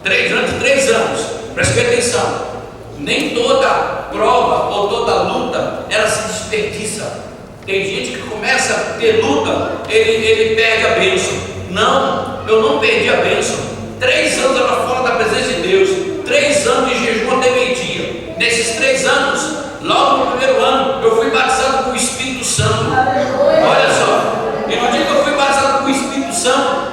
Durante 3 anos, preste atenção, nem toda prova ou toda luta ela se desperdiça. Tem gente que começa a ter luta, ele perde a bênção. Não, eu não perdi a bênção. 3 anos eu era fora da presença de Deus, 3 anos de jejum até meio-dia. Nesses 3 anos, logo no primeiro ano, eu fui batizado com o Espírito Santo. Olha só, e no dia que eu fui batizado com o Espírito Santo,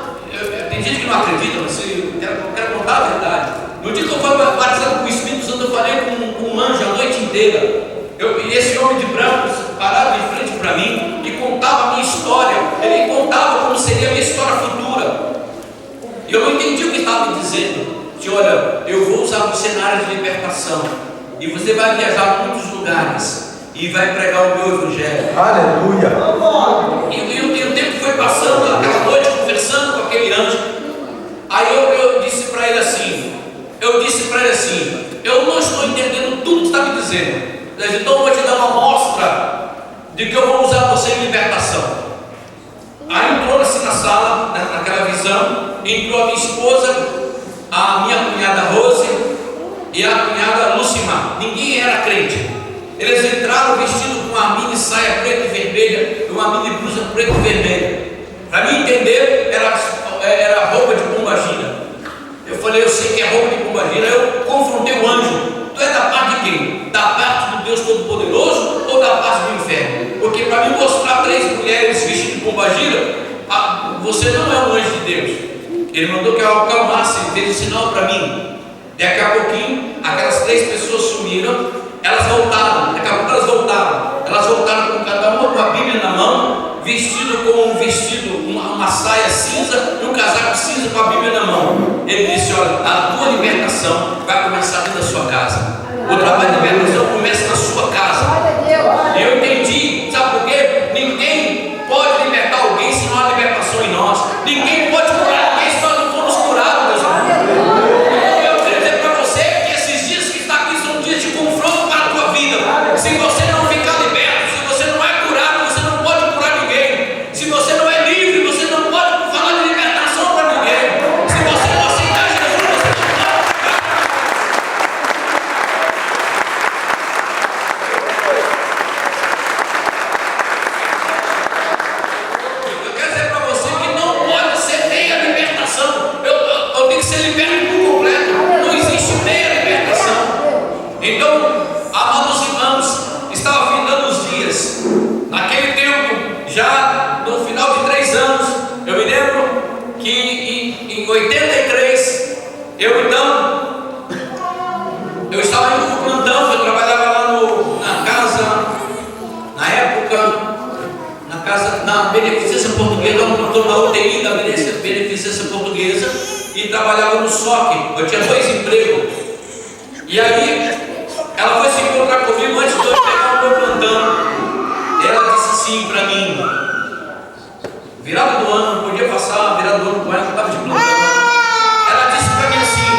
tem gente que não acredita, mas eu quero contar a verdade. No dia que eu fui batizado com o Espírito Santo, eu falei com um anjo a noite inteira. E esse homem de branco parado de frente para mim e contava a minha história. Ele contava como seria a minha história futura. E eu não entendi o que estava me dizendo. Disse: olha, eu vou usar um cenário de libertação, e você vai viajar a muitos lugares e vai pregar o meu evangelho. Aleluia! E o tempo foi passando, aquela noite conversando com aquele anjo. Aí eu disse para ele assim: eu não estou entendendo tudo que está me dizendo, então eu vou te dar uma amostra de que eu vou usar você em libertação. Aí entrou assim na sala, naquela visão, entrou a minha esposa, a minha cunhada Rose e a cunhada Lucimar. Ninguém era crente. Eles entraram vestidos com uma mini saia preta e vermelha, uma mini blusa preta e vermelha. Para mim entender, era roupa de pombagira. Eu falei: eu sei que é roupa de pombagira. Eu confrontei o anjo: tu é da Porque para me mostrar 3 mulheres vestidas de pombagira, você não é um anjo de Deus. Ele mandou que eu acalmasse, ele fez um sinal para mim. Daqui a pouquinho, aquelas 3 pessoas sumiram, elas voltaram. Daqui a pouco elas voltaram. Elas voltaram com cada uma com a Bíblia na mão, vestido com um vestido, uma saia cinza e um casaco cinza com a Bíblia na mão. Ele disse: olha, a tua libertação vai começar dentro da sua casa. O trabalho de libertação começa na sua casa. E eu entendi, sabe por quê? Ninguém pode libertar alguém se não há libertação em nós. Ninguém pode curar alguém se nós não formos curados, meus irmãos. Eu quero dizer para você que esses dias que está aqui são dias de confronto para a tua vida. Se você não ficar liberto, se você não é curado, você não pode curar ninguém. Se você não é livre, você não pode falar de libertação para ninguém. Se você não aceitar Jesus, você não pode. Eu quero dizer para você que não pode ser meia libertação. Eu tenho que ser liberto por completo. Não existe meia libertação. Então, amados irmãos, estava findando os dias. Naquele tempo, já no final de 3 anos, eu me lembro que em 83, eu estava indo para o plantão. Eu trabalhava lá na casa, na época, na Beneficência Portuguesa, um plantão na UTI da Beneficência Portuguesa, e trabalhava no SOC. Eu tinha 2 empregos. E aí, ela foi se encontrar comigo antes de eu pegar o meu plantão. Ela disse assim para mim: virada do ano, não podia passar a virada do ano com ela, eu estava de plantão. Ela disse para mim assim: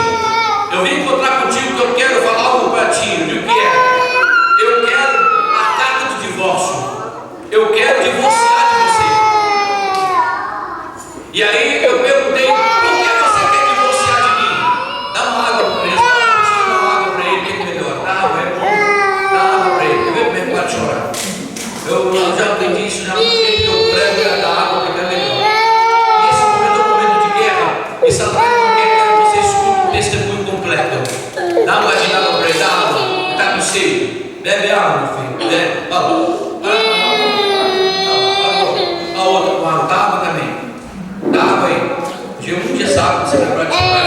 eu vim encontrar contigo que eu quero falar algo para ti. Eu digo: o que é? Eu quero a carta de divórcio. Eu quero divorciar de você. E aí eu perguntei: por que você quer divorciar de mim? Dá uma água para ele. Dá uma água para ele, que é melhor. Dá água, é bom. Dá água para ele. Eu vejo como é que pode chorar. Eu já aprendi isso, já porque eu prego é dar água, que é melhor. E esse momento é um momento de guerra. E Satanás não quer que você escute o testemunho completo. Dá uma de água para ele, dá água. Está com sede. Bebe água, meu filho. Bebe. A outra com água. Dá água também. Dá água aí. Unge essa água, você vai para chorar.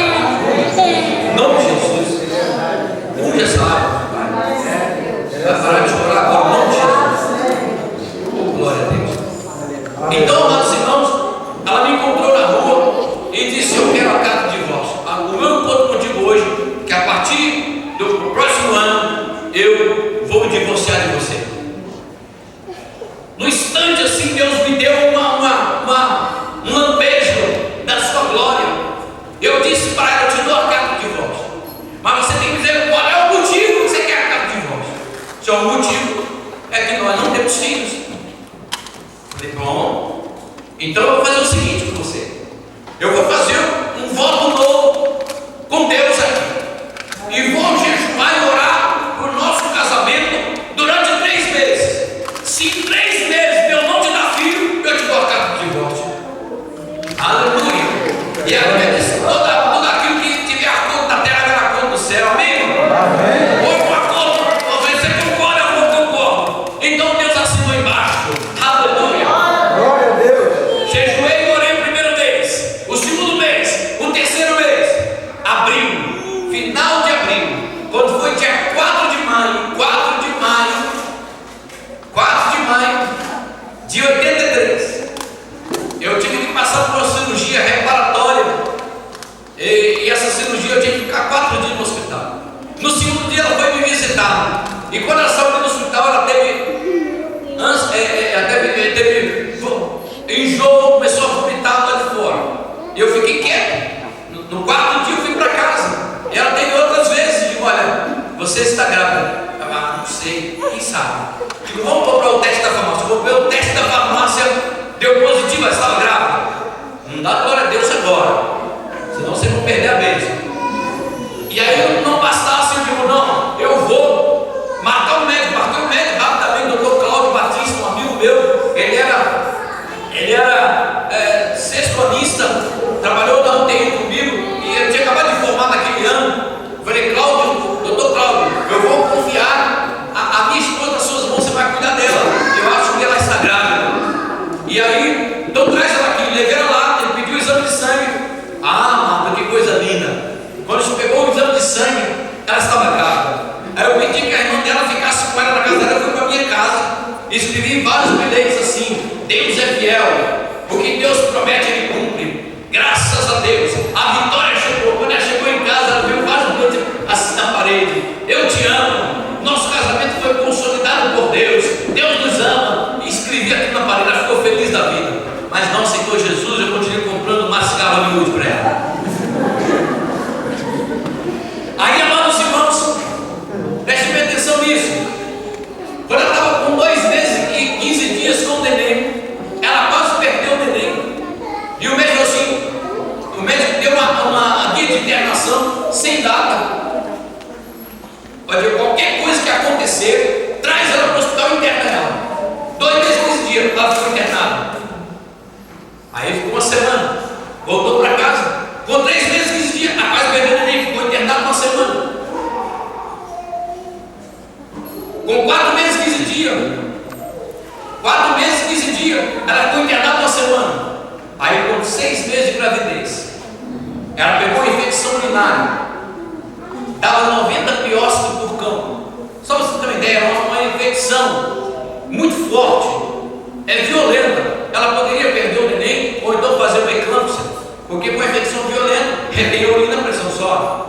Em nome de Jesus. Unge essa água, Pai. Vai parar de chorar agora, em nome de Jesus. Glória a Deus. Então, amados irmãos, ela me encontrou na rua e disse: eu quero a carta de divórcio. O meu encontro contigo hoje, que a partir do próximo ano eu vou me divorciar de você. No instante assim, Deus me deu um lampejo da sua glória. Eu disse para ela: eu te dou a carta de divórcio, mas você tem que dizer qual é o motivo que você quer a carta de divórcio. Se é o motivo é que nós não temos filhos. Falei: bom, então eu vou fazer o seguinte com você. Eu vou fazer um voto novo com Deus aqui. E vou jejuar e orar por nosso casamento durante 3 meses. Se em 3 meses eu não te dar filho, eu te dou a carta de divórcio. Aleluia. E ela disse: tudo aquilo que tiver acordo na terra verá acordo no céu. Amém? Amém. Ou com acordo, você concorda, eu concordo. Então Deus assinou embaixo. Aleluia. Glória a Deus. Jejuei e orei o primeiro mês, o segundo mês, o terceiro mês. Abril, final de abril. Quando foi dia 4 de maio de 83, eu tive que passar por uma cirurgia reparatória. E essa cirurgia eu tinha que ficar 4 dias no hospital. No segundo dia ela foi me visitar. E quando ela saiu do hospital, ela teve enjoo, começou a vomitar lá de fora. E eu fiquei quieto. No 4º dia eu fui para casa. E ela teve outras vezes. Digo: olha, você está grávida. Ah, não sei, quem sabe? Digo: vamos comprar o teste da farmácia. Eu comprei o teste da farmácia, deu positivo, ela estava grávida. Não dá glória a Deus agora, senão você não perder a bênção. E aí não bastasse, eu digo: não, eu vou marcar o médico. Marquei o médico rapidamente, o Dr. Cláudio Batista, um amigo meu. Ele era sextonista, trabalhou na UTI comigo, e ele tinha acabado de formar naquele ano. Eu falei: Cláudio, doutor Cláudio, eu vou confiar a minha esposa nas suas mãos, você vai cuidar dela. Eu acho que ela Deus é fiel, o que Deus promete Ele cumpre. Graças a Deus, a Vitória chegou. Quando ela chegou em casa, ela viu vários bilhetes assim na parede: eu te amo, nosso casamento foi consolidado por Deus, Deus nos ama. E escrevi aqui na parede, ela ficou feliz da vida. Mas não aceitou Jesus. Eu continuei comprando uma cigarra Hollywood para ela. Aí, amados irmãos, prestem bem atenção nisso. Quando ela estava com 2 meses e 15 dias com o neném, ela quase perdeu o neném. E o médico assim, o médico deu uma guia de internação sem data. Pode ver, qualquer coisa que acontecer, traz ela para o hospital e interna ela. 2 meses e 15 dias, ela ficou internada. Aí ficou uma semana, voltou para casa. Com 3 meses e 15 dias, a quase perdeu o neném, ficou internado uma semana. Com 4 meses e 15 dias, 4 meses e 15 dias, ela ficou internada uma semana. Aí, com 6 meses de gravidez, ela pegou uma infecção urinária, dava 90 piócitos por cão. Só para você ter uma ideia, é uma infecção muito forte, é violenta. Ela poderia perder o neném ou então fazer uma eclâmpsia, porque com a infecção violenta, retém a urina, a pressão sobe.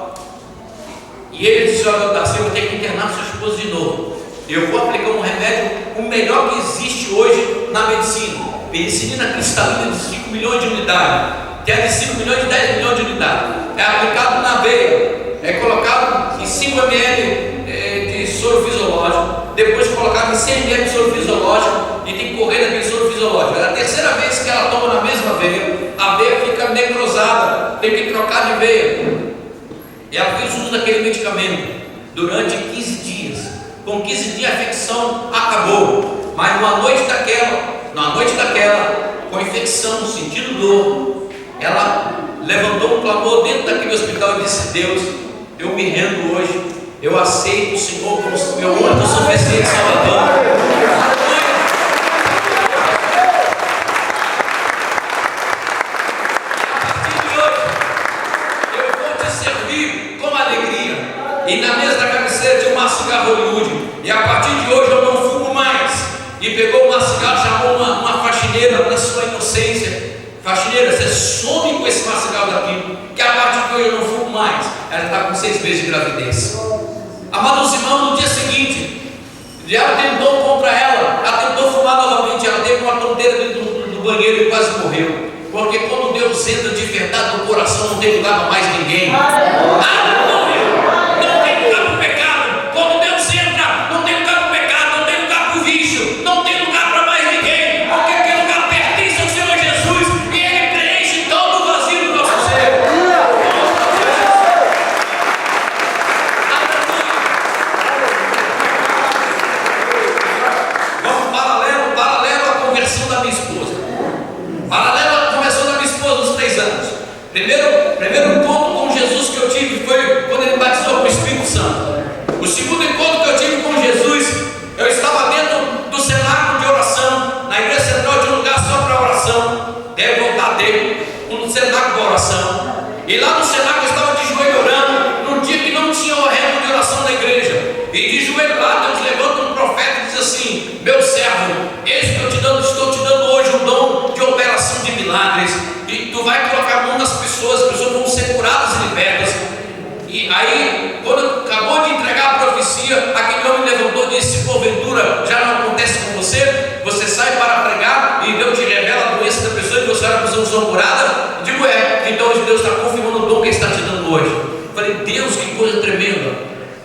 E ele disse: olha, Darcy, eu vou ter que internar sua esposa de novo. Eu vou aplicar um remédio, o melhor que existe hoje na medicina: penicilina cristalina de 5 milhões de unidades, que é de 5 milhões de 10 milhões de unidades. É aplicado na veia, é colocado em 5 ml de soro fisiológico, depois colocado em 100 ml de soro fisiológico, e tem que correr naquele soro fisiológico. É a terceira vez que ela toma na mesma veia, a veia fica necrosada, tem que trocar de veia. E ela fez uso daquele medicamento durante 15 dias. Com 15 dias a infecção acabou. Mas numa noite daquela, com infecção, sentindo dor, ela levantou um clamor dentro daquele hospital e disse: Deus, eu me rendo hoje, eu aceito o Senhor como meu único suficiente Salvador. E na mesa da cabeceira tinha uma cigarra Hollywood. E a partir de hoje eu não fumo mais. E pegou uma cigarra, chamou uma faxineira na sua inocência: faxineira, você some com esse cigarro daqui, que a partir de hoje eu não fumo mais. Ela está com 6 meses de gravidez. Amados irmãos, no dia seguinte, o diabo tentou contra ela. Ela tentou fumar novamente. Ela teve uma tonteira dentro do banheiro e quase morreu. Porque quando Deus entra de verdade no coração, não tem lugar para mais ninguém. Primeiro encontro com Jesus que eu tive foi quando ele batizou com o Espírito Santo. O segundo encontro que eu tive com Jesus, eu estava dentro do cenáculo de oração. Na igreja central tinha um lugar só para oração. Deve voltar dele, um cenáculo de oração. E lá no cenáculo eu estava de joelho orando, num dia que não tinha reino de oração na igreja. E de joelho lá, Deus levanta um profeta e diz assim: meu servo, eis que eu estou te dando hoje um dom de operação de milagres. E tu vai colocar a mão nas pessoas, as pessoas vão ser curadas e libertas. E aí, quando acabou de entregar a profecia, aquele homem levantou e disse: se porventura já não acontece com você, você sai para pregar e Deus te revela a doença da pessoa e você olha, a pessoa são curada. Eu digo: então Deus está confirmando o dom que Ele está te dando hoje. Eu falei: Deus, que coisa tremenda.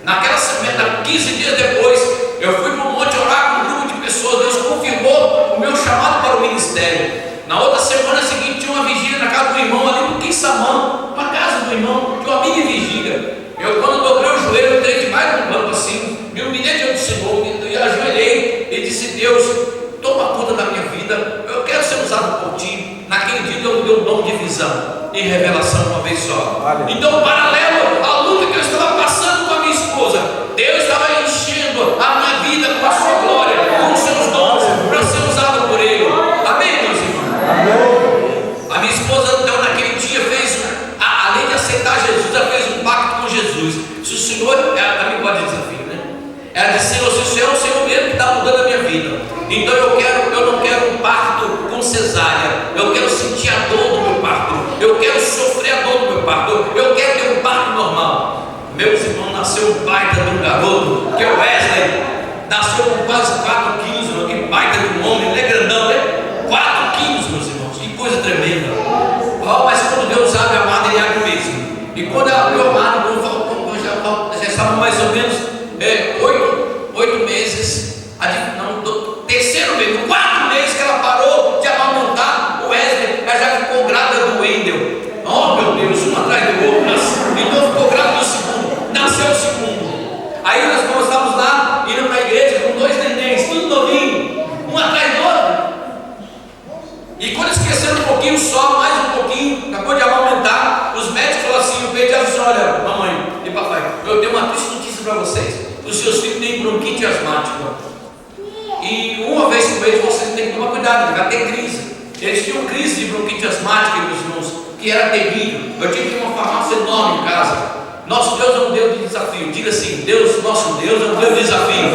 Naquela semana, 15 dias depois, eu fui para o monte orar com um grupo de pessoas. Deus confirmou o meu chamado para o ministério. Na outra semana seguinte tinha uma vigília na casa do irmão ali no Quissamã, uma casa do irmão, tinha uma mini vigília. Eu, quando dobrei o joelho, entrei debaixo de um banco assim, me humilhei diante do Senhor e ajoelhei e disse: Deus, toma conta da minha vida, eu quero ser usado por Ti. Naquele dia Deus me deu um dom de visão e revelação uma vez só. Então, paralelo à luta que eu estava passando com a minha esposa, Deus estava enchendo a minha vida com a Sua glória, com os Seus dons, para ser usado por Ele. Amém, meus irmãos? A minha esposa, então, naquele dia fez, além de aceitar Jesus, ela fez um pacto com Jesus. Se o Senhor, ela também pode desafio, né? Ela disse: Senhor, se o Senhor é o Senhor mesmo que está mudando a minha vida, Então eu não quero um parto com cesárea, eu quero sentir a dor do meu parto, eu quero sofrer a dor do meu parto, eu quero ter um parto normal. Meus irmãos, nasceu um baita de um garoto, que é o Wesley, nasceu com quase 4 quilos, que baita de um homem, ele é grandão, né? 4 quilos, meus irmãos, que coisa tremenda. Oh, mas quando Deus abre a amada, Ele abre mesmo. E quando ela abriu a amada, já estavam mais ou menos 8 meses, no terceiro mês, no 4 meses que ela parou de amamentar o Wesley, ela já ficou grávida do Wendel. Oh meu Deus, um atrás do outro, então ficou grávida do segundo, nasceu o segundo. Aí nós estávamos lá, indo para a igreja com 2 nenéns, tudo novinho, um atrás do outro. E quando esqueceram um pouquinho só, mais um pouquinho, acabou de amamentar, os médicos falaram assim, o pediatra disse, olha, mamãe e papai, eu tenho uma triste notícia para vocês, os seus filhos têm bronquite asmática. E uma vez por mês vocês têm que tomar cuidado, vai ter crise. Eles tinham crise de bronquite asmática, meus irmãos, que era terrível. Eu tive uma farmácia enorme em casa. Nosso Deus é um Deus de desafio. Diga assim, nosso Deus é um Deus de desafio.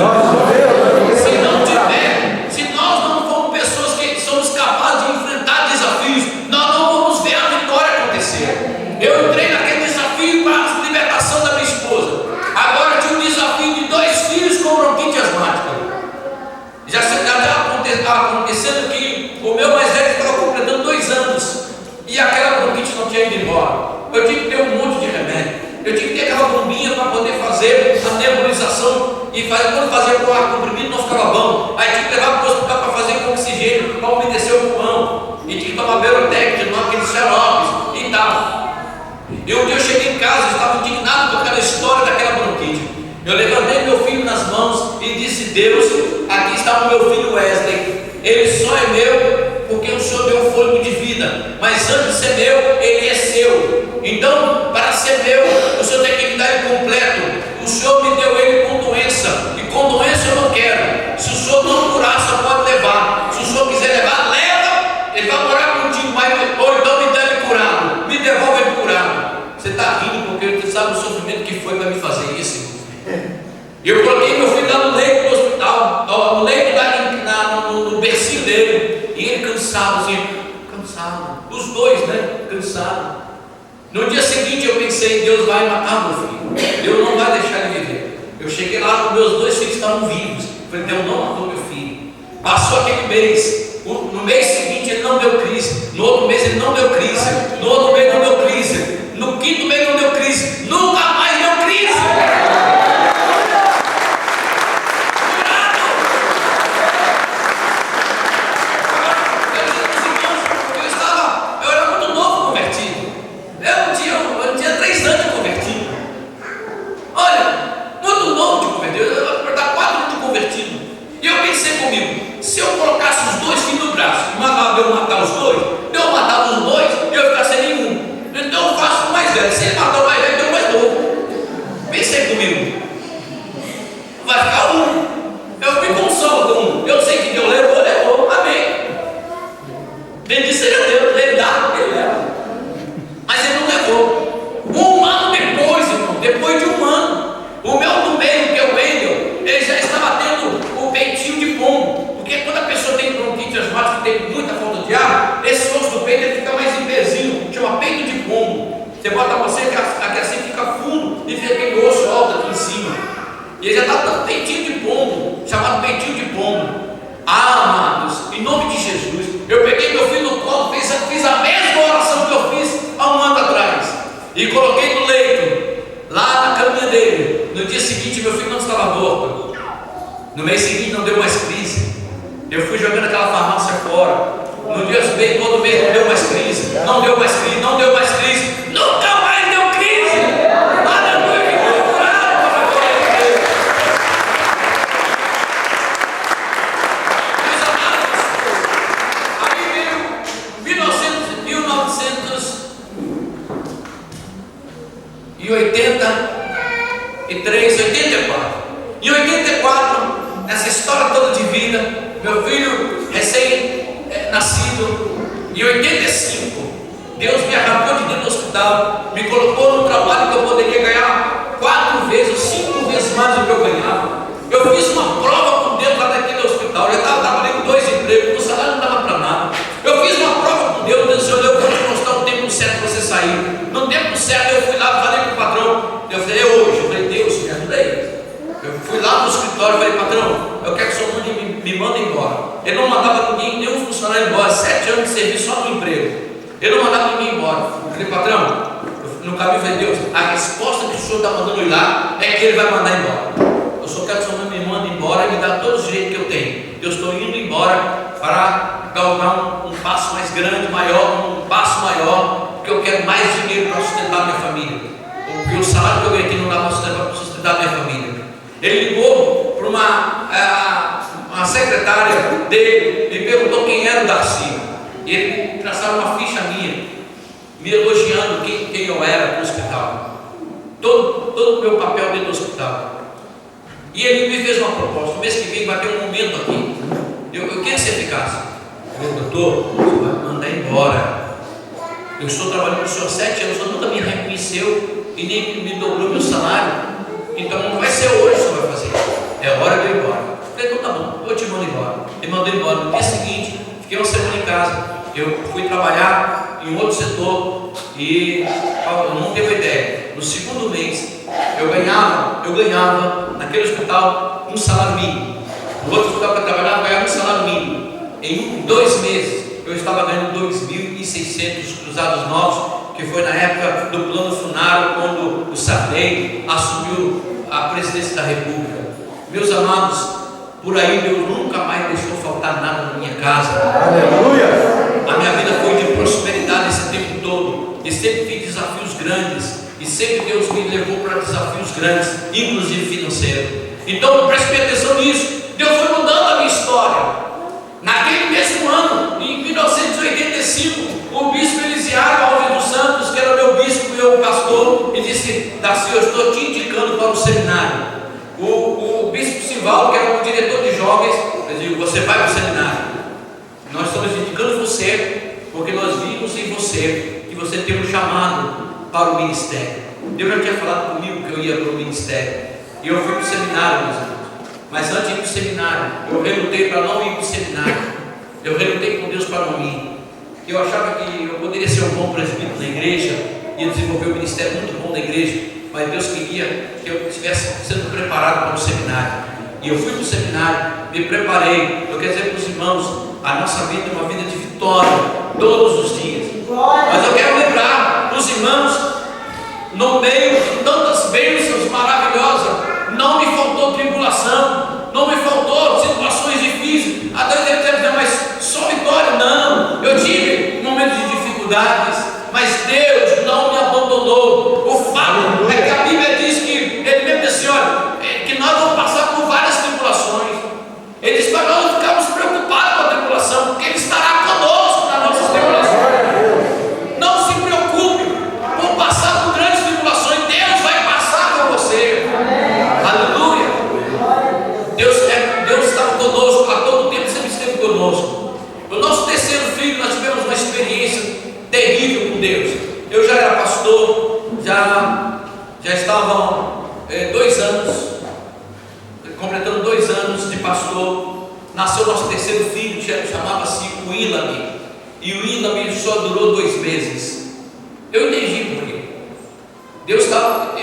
Se não tiver, se nós não formos pessoas que somos capazes de enfrentar desafios, nós não vamos ver a vitória acontecer. Eu entrei naquele desafio para a libertação da minha esposa. Agora tinha um desafio de 2 filhos com bronquite asmática. Já estava acontecendo que o meu mais velho estava completando 2 anos e aquela bronquite não tinha ido embora. Eu tive que ter um monte de remédio, eu tive que ter aquela bombinha para poder fazer a nebulização e quando fazia com o ar comprimido não ficava bom. Aí tinha que levar para o hospital para fazer com oxigênio, para umedecer o pulmão, e tinha que tomar Berotec, tomar aqueles xaropes e tal. E um dia eu cheguei em casa, estava indignado com aquela história daquela bronquite. Eu levantei meu filho nas mãos e disse, Deus, aqui está o meu filho Wesley, ele só é meu porque o Senhor deu fôlego de vida, mas antes de ser meu, ele é seu. Então, para ser meu, o Senhor tem que me dar ele completo. O Senhor me deu ele com doença, e com doença eu não quero. Se o Senhor não curar, só pode levar. Se o Senhor quiser levar, leva, ele vai morar contigo, ou então me dá ele curado, me devolve ele curado. Você está rindo porque você sabe o sofrimento que foi para me fazer isso. Eu coloquei meu filho lá no leito do hospital, no leito no bercinho dele, e ele cansado, assim, os 2, né, cansado. No dia seguinte eu pensei, Deus vai matar meu filho, Deus não vai deixar ele viver. Eu cheguei lá, meus 2 filhos estavam vivos, falei, Deus não matou meu filho. Passou aquele mês, no mês seguinte ele não deu crise, no outro mês ele não deu crise, no outro mês não deu crise, no 5º mês não deu crise, nunca mais deu crise. Eu tinha 3 anos de convertido. Olha, muito novo de convertido. Eu vou completar 4 anos de convertido. E eu pensei comigo, se eu colocasse os 2 filhos no braço, eu matar os 2, eu matava os 2 e eu ficar sem nenhum. Então eu faço o mais velho. Se ele matar o mais velho, eu mais novo. Pensei comigo, vai ficar um. Eu me consolo com um. Eu sei que Deus levou, amém. Bendito seja Deus, ele dá, ele leva. Mas ele não levou. 1 ano depois, irmão, depois de 1 ano, o meu do meio, que é o Wendel, ele já estava tendo o peitinho de pombo. Porque quando a pessoa tem bronquite asmática, tem muita falta de ar, esse osso do peito ele fica mais em pezinho, chama peito de pombo. Você bota você que aqui assim fica fundo e fica aquele osso alto aqui em cima. E ele já está dando peitinho de pombo, chamado peitinho de pombo. Amados, em nome de Jesus, eu peguei meu filho no colo, fiz a mesma oração que eu fiz há 1 ano atrás, e coloquei no leito, lá na caminha dele. No dia seguinte meu filho não estava morto, no mês seguinte não deu mais crise. Eu fui jogando aquela farmácia fora. No dia seguinte, todo mês não deu mais crise, não deu mais crise, não deu mais crise, nunca mais deu crise. Aleluia, que foi curado para a glória de Deus. Meus amados, aí veio 1983, 84. Em 84, essa história toda de vida, meu filho recém-nascido, em 85, Deus me arrancou de dentro do hospital, me colocou num trabalho que eu poderia ganhar 4 vezes ou 5 vezes mais do que eu ganhava. Eu fiz uma prova com Deus lá naquele hospital, eu estava trabalhando Eu fui lá no escritório e falei: patrão, eu quero que o senhor me manda embora. Ele não mandava ninguém, nenhum funcionário embora. 7 anos de serviço só no emprego. Ele não mandava ninguém embora. Eu falei: patrão, no caminho eu falei: Deus, a resposta que o senhor está mandando ir lá é que ele vai mandar embora. Eu só quero que o senhor me manda embora e me dá todos os direitos que eu tenho. Eu estou indo embora para galgar um passo mais grande, maior, um passo maior, porque eu quero mais dinheiro para sustentar a minha família. Porque o salário que eu ganhei aqui não dá para sustentar a minha família. Ele ligou para uma secretária dele e perguntou quem era o Darcy. E ele traçava uma ficha minha, me elogiando quem eu era no hospital. Todo o meu papel dentro do hospital. E ele me fez uma proposta: o mês que vem vai ter um momento aqui. Eu queria que você ficasse. Eu falei: doutor, você vai me mandar embora. Eu estou trabalhando com o senhor há 7 anos, o senhor nunca me reconheceu e nem me dobrou meu salário. Então não vai ser hoje que o senhor vai fazer. É hora de eu ir embora. Eu falei: então tá bom, eu te mando embora. Ele mandou embora. No dia seguinte, fiquei uma semana em casa. Eu fui trabalhar em outro setor e eu não tenho ideia. No segundo mês, eu ganhava naquele hospital um salário mínimo. No outro hospital que eu trabalhava, eu ganhava um salário mínimo. Em 2 meses, eu estava ganhando 2.600 cruzados novos, que foi na época do plano Funaro, quando o Sarney assumiu a presidência da República. Meus amados, por aí Deus nunca mais deixou faltar nada na minha casa. Aleluia! A minha vida foi de prosperidade esse tempo todo, e sempre fiz desafios grandes, e sempre Deus me levou para desafios grandes, inclusive financeiros. Então preste atenção nisso. Deus foi mudando a minha história. Naquele mesmo ano, em 1985, o bispo Elisiário Alves dos Santos, que era meu bispo e meu pastor, me disse: Darcy, eu estou te indicando para o seminário. O bispo Sivaldo, que era o diretor de jovens, eu digo: você vai para o seminário. Nós estamos indicando você, porque nós vimos em você que você tem um chamado para o ministério. Deus já tinha falado comigo que eu ia para o ministério, e eu fui para o seminário, meus irmãos. Mas antes de ir para o seminário, eu relutei para não ir para o seminário. Eu relutei com Deus para não ir. Eu achava que eu poderia ser um bom presbítero na igreja, ia desenvolver um ministério muito bom na igreja, mas Deus queria que eu estivesse sendo preparado para o seminário. E eu fui para o seminário, me preparei. Eu quero dizer para os irmãos, a nossa vida é uma vida de vitória todos os dias. Mas eu quero lembrar os irmãos, no meio de tantas bênçãos maravilhosas, não me faltou tribulação, não me faltou situações difíceis. A Deus deve dizer: mas só vitória? Não, eu tive momentos de dificuldades, mas Deus não me abandonou. O fato é que a Bíblia diz que Ele mesmo disse: olha, que nós vamos passar por várias tribulações. Ele diz para nós não ficarmos preocupados com a tribulação, porque Ele estará conosco nas nossas tribulações. Não se preocupe por passar por grandes tribulações, Deus vai passar com você. Aleluia! Deus estava conosco a todo tempo, sempre esteve conosco. O nosso terceiro filho, nós tivemos uma experiência terrível com Deus. Eu já era pastor, já estavam 2 anos, completando 2 anos de pastor. Nasceu nosso terceiro filho, chamava-se Willamy, e o Willamy só durou 2 meses. Eu entendi por quê. Deus estava,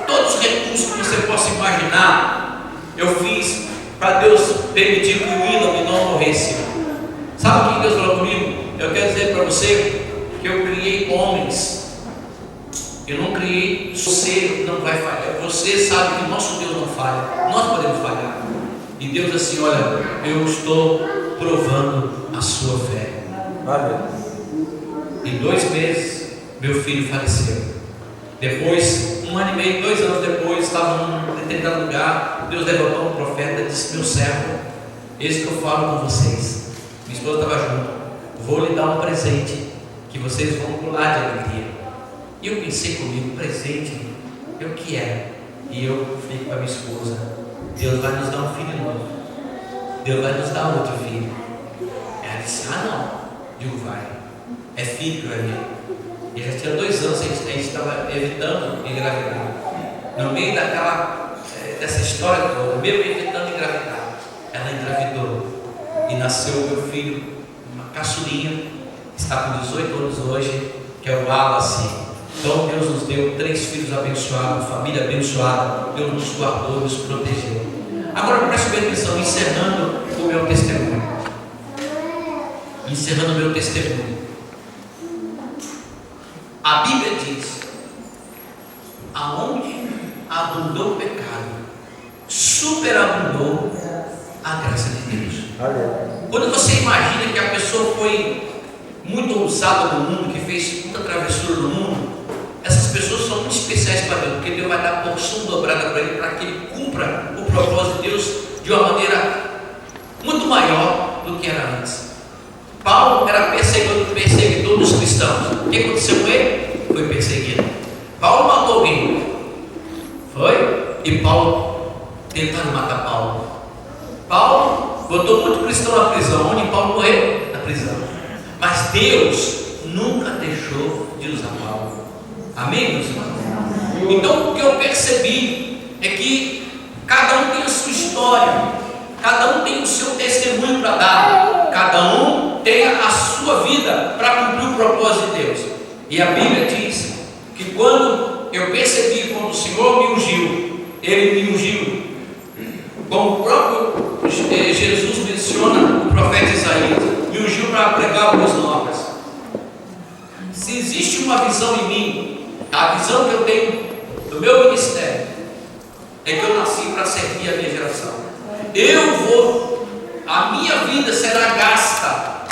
todos os recursos que você possa imaginar, eu fiz para Deus permitir que o Willamy não morresse. Sabe o que Deus falou comigo? Eu quero dizer para você que eu criei homens, eu não criei. Você não vai falhar. Você sabe que nosso Deus não falha, nós podemos falhar. E Deus assim: olha, eu estou provando a sua fé. Em 2 meses, meu filho faleceu. Depois, 1 ano e meio, 2 anos depois, estava num determinado lugar. Deus levantou um profeta e disse: meu servo, esse que eu falo com vocês. Minha esposa estava junto. Vou lhe dar um presente que vocês vão pular de alegria. E eu pensei comigo: presente, eu quero. E eu falei para minha esposa: Deus vai nos dar um filho novo. Deus vai nos dar outro filho. Ela disse: ah, não. Digo: vai. É filho que vai vir. E já tinha 2 anos, a gente estava evitando engravidar. No meio dessa história toda, mesmo evitando engravidar, ela engravidou. E nasceu o meu filho, uma caçulinha, está com 18 anos hoje, que é o Wallace. Então Deus nos deu 3 filhos abençoados, família abençoada, Deus nos guardou, nos protegeu. Agora preste bem atenção, encerrando o meu testemunho. Encerrando o meu testemunho. A Bíblia diz: aonde abundou o pecado, superabundou a graça de Deus. Quando você imagina que a pessoa foi muito ousada no mundo, que fez muita travessura no mundo, essas pessoas são muito especiais para Deus, porque Deus vai dar porção dobrada para ele, para que ele cumpra o propósito de Deus de uma maneira muito maior do que era antes. Paulo era perseguidor dos cristãos. O que aconteceu com ele? Foi perseguido. Paulo matou alguém? Foi? E Paulo tentaram matar Paulo. Paulo botou muito cristão na prisão. Onde Paulo morreu? Na prisão. Mas Deus nunca deixou de usar Paulo. Amém, meus irmãos? Então o que eu percebi é que cada um tem a sua história, cada um tem o seu testemunho para dar, cada um tem a sua vida para cumprir o propósito de Deus. E a Bíblia diz que quando eu percebi, quando o Senhor me ungiu, Ele me ungiu, como o próprio Jesus menciona, o profeta Isaías, me ungiu para pregar boas novas. Se existe uma visão em mim, a visão que eu tenho do meu ministério é que eu nasci para servir a minha geração. A minha vida será gasta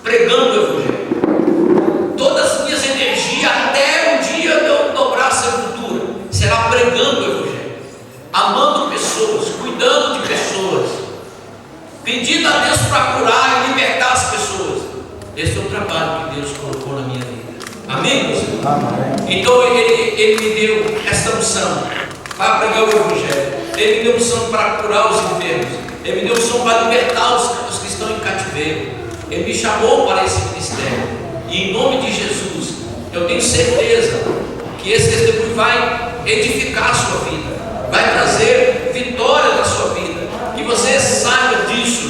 pregando o Evangelho. Todas as minhas energias, até um dia eu dobrar a sepultura, será pregando o Evangelho, amando pessoas, cuidando de pessoas, pedindo a Deus para curar e libertar as pessoas. Esse é o trabalho que Deus colocou na minha vida. Amém, meus irmãos? Amém. Então ele me deu essa unção para pregar o Evangelho. Ele me deu unção para curar os enfermos. Ele me deu unção para libertar os que estão em cativeiro. Ele me chamou para esse ministério. E em nome de Jesus, eu tenho certeza que esse testemunho vai edificar a sua vida, vai trazer vitória na sua vida. Que você saiba disso,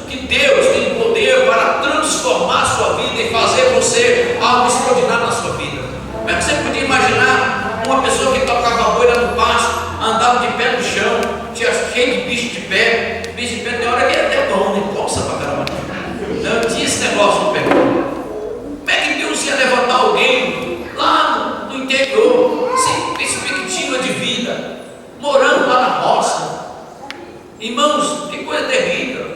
que Deus tem poder para transformar a sua vida e fazer você algo extraordinário na sua vida. Mas você podia imaginar uma pessoa que tocava boina no pasto, andava de pé no chão, tinha cheio de bicho de pé. Bicho de pé tem hora que é até bom, né? Coça pra caramba. Não tinha esse negócio no pé. Como é que Deus ia levantar alguém lá no interior, sem perspectiva de vida, morando lá na roça? Irmãos, que coisa terrível.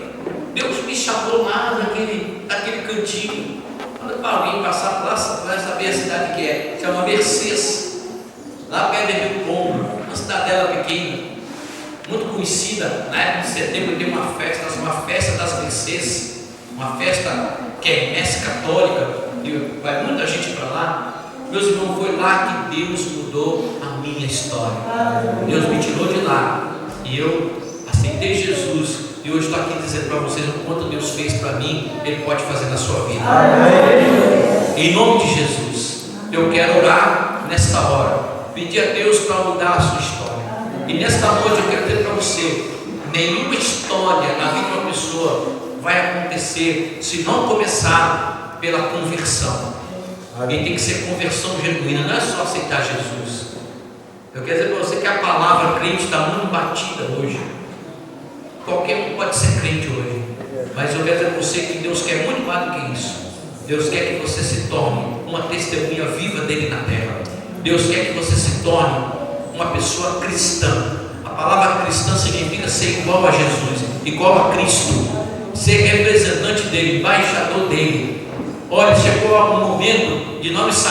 Deus me chamou lá daquele cantinho. Quando para alguém passar por lá, vai saber a cidade que é. Chama Mercês, lá perto de Rio Pombo, uma cidadela pequena, muito conhecida. Na época de setembro tem uma festa das Mercês, uma festa que é quermesse católica, e vai muita gente para lá. Meus irmãos, foi lá que Deus mudou a minha história. Deus me tirou de lá e eu aceitei Jesus. E hoje estou aqui dizendo para vocês o quanto Deus fez para mim, Ele pode fazer na sua vida. Amém. Em nome de Jesus, eu quero orar nesta hora, pedir a Deus para mudar a sua história. E nesta noite eu quero dizer para você: nenhuma história na vida de uma pessoa vai acontecer se não começar pela conversão. Alguém tem que ser conversão genuína, não é só aceitar Jesus. Eu quero dizer para você que a palavra crente está muito batida hoje. Qualquer um pode ser crente hoje, mas eu quero dizer para você que Deus quer muito mais do que isso. Deus quer que você se torne uma testemunha viva dele na terra. Deus quer que você se torne uma pessoa cristã. A palavra cristã significa ser igual a Jesus, igual a Cristo, ser representante dele, embaixador dele. Olha, chegou o momento de nós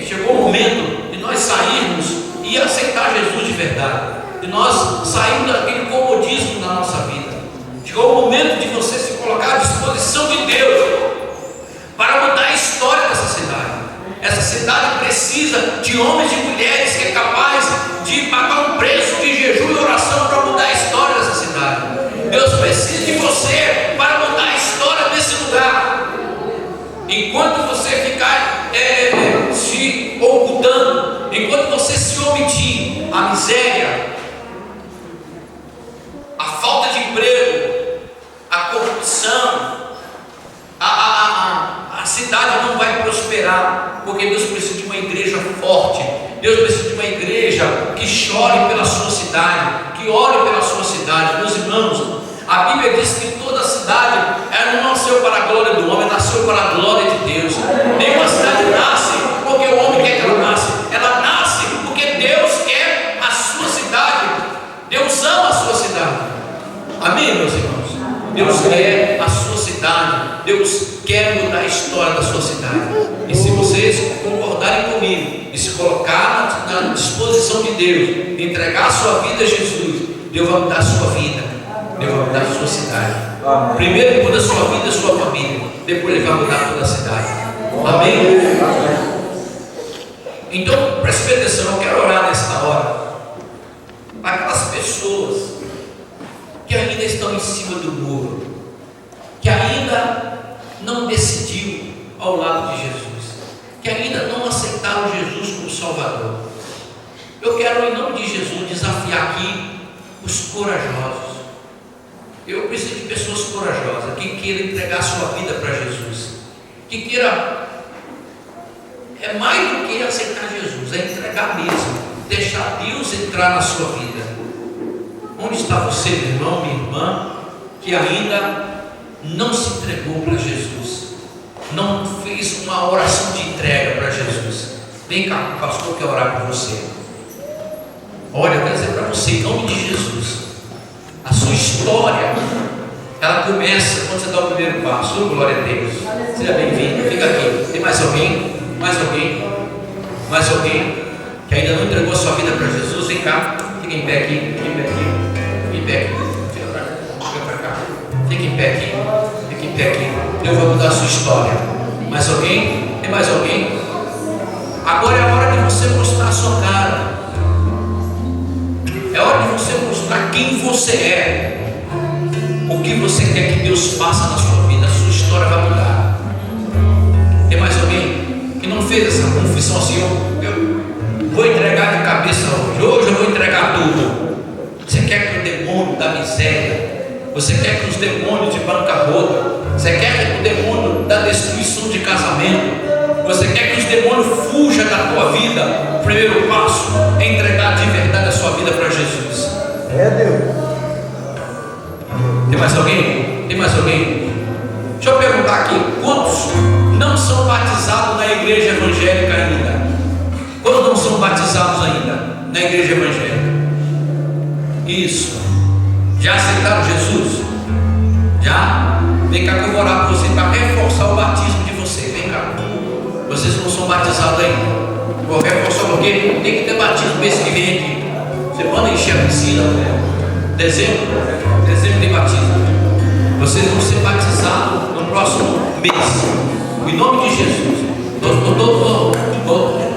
chegou o momento de nós sairmos e aceitar Jesus de verdade. E nós saímos daquele comodismo da nossa vida. Chegou o momento de você se colocar à disposição de Deus para mudar a história dessa cidade. Essa cidade precisa de homens e mulheres que é capaz de pagar um preço de jejum e oração para mudar a história dessa cidade. Deus precisa de você para mudar a história desse lugar. Enquanto você ficar se ocultando, enquanto você se omitir, a miséria, a falta de emprego, a corrupção, a cidade não vai prosperar. igreja que chore pela sua cidade, que ore pela sua cidade. Meus irmãos, a Bíblia diz que toda cidade, ela não nasceu para a glória do homem, nasceu para a glória de Deus. Nenhuma cidade nasce porque o homem quer que ela nasce. Ela nasce porque Deus quer a sua cidade. Deus ama a sua cidade. Amém, meus irmãos? Deus quer a sua cidade. Deus quer mudar a história da sua cidade. E se vocês concordarem comigo e se colocar na disposição de Deus, entregar a sua vida a Jesus, Deus vai mudar a sua vida. Deus vai mudar a sua cidade. Primeiro Ele muda a sua vida e a sua família. Depois Ele vai mudar toda a cidade. Amém? Então, preste atenção, eu quero orar nesta hora para aquelas pessoas que ainda estão em cima do muro, que ainda não decidiu ao lado de Jesus, que ainda não aceitaram Jesus como Salvador. Eu quero, em nome de Jesus, desafiar aqui os corajosos. Eu preciso de pessoas corajosas que queiram entregar a sua vida para Jesus, que queira, é mais do que aceitar Jesus, é entregar mesmo, deixar Deus entrar na sua vida. Onde está você, meu irmão, minha irmã, que ainda não se entregou para Jesus, não fez uma oração de entrega para Jesus? Vem cá, o pastor quer orar por você. Olha, eu quero dizer para você, em nome de Jesus, a sua história, ela começa quando você dá o primeiro passo. Glória a Deus. Seja bem-vindo, fica aqui. Tem mais alguém? Mais alguém? Mais alguém que ainda não entregou a sua vida para Jesus? Vem cá, fica em pé aqui, fica em pé aqui. Fica em pé aqui, fica para cá, fica em pé aqui, fica em pé aqui. Deus vai mudar a sua história. Mais alguém? Tem mais alguém? Agora é a hora de você mostrar a sua cara. É hora de você mostrar quem você é, o que você quer que Deus faça na sua vida. A sua história vai mudar. Tem mais alguém que não fez essa confissão assim? Eu vou entregar de cabeça hoje. Hoje eu vou entregar tudo. Você quer que o demônio da miséria, você quer que os demônios de bancarrota, você quer que o demônio da destruição de casamento, você quer que os demônios fujam da tua vida? O primeiro passo é entregar de verdade a sua vida para Jesus. É Deus. Tem mais alguém? Tem mais alguém? Deixa eu perguntar aqui, quantos não são batizados na igreja evangélica ainda? Quantos não são batizados ainda na igreja evangélica? Isso. Já aceitaram Jesus? Já? Vem cá que eu vou orar por você para reforçar o batismo de você. Vem cá. Vocês não são batizados ainda. Vou reforçar porque tem que ter batismo mês que vem aqui. Você manda encher a piscina, dezembro tem batismo. Vocês vão ser batizados no próximo mês. Em nome de Jesus.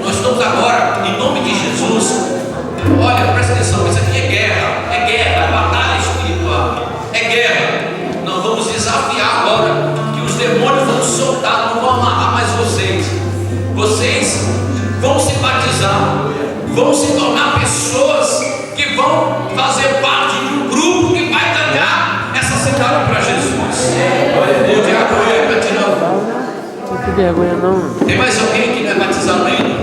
Nós estamos agora, em nome de Jesus. Olha, presta atenção, isso aqui é guerra, é batalha espiritual, é guerra. Nós vamos desafiar agora que os demônios vão soltar, não vão amarrar mais vocês. Vocês vão se batizar, vão se tornar pessoas que vão fazer parte de um grupo que vai ganhar essa cidade para Jesus. O diabo é para ti não. Não tem vergonha não. Tem mais alguém que não é batizado ainda?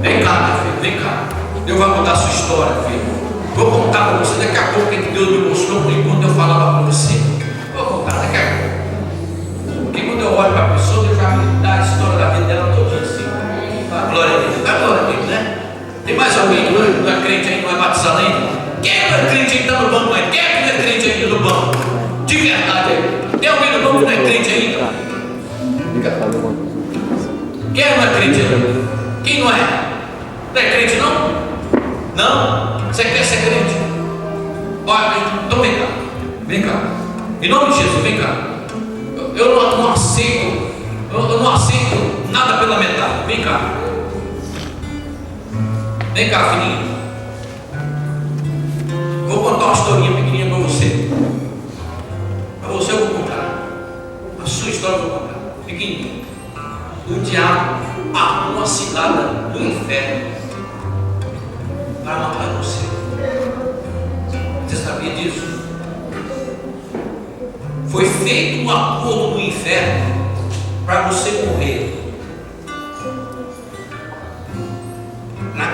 Vem cá, meu filho, vem cá. Deus vai mudar a sua história, filho. Vou contar para você daqui a pouco o que Deus me mostrou enquanto eu falava para você. Vou contar daqui a pouco. Porque quando eu olho para a pessoa, Deus já me dá a história da vida dela toda assim. Glória a Deus, dá glória a Deus, né? Tem mais alguém que não é crente ainda, não é batizado ainda? Quem não é crente ainda no banco ainda? Quem é que não é crente ainda no banco? De verdade aí. Tem alguém no banco que não é crente ainda? Quem não é crente ainda? Quem não é? Não é crente não? Não? Você quer ser crente? Olha, então vem cá. Vem cá. Em nome de Jesus, vem cá. Eu não aceito. Eu não aceito nada pela metade. Vem cá. Vem cá, filhinho. Vou contar uma historinha pequenininha para você. Para você eu vou contar. A sua história eu vou contar. Pequenininha. O diabo arrumou uma cilada do inferno para matar você. Você sabia disso? Foi feito um acordo no inferno para você morrer.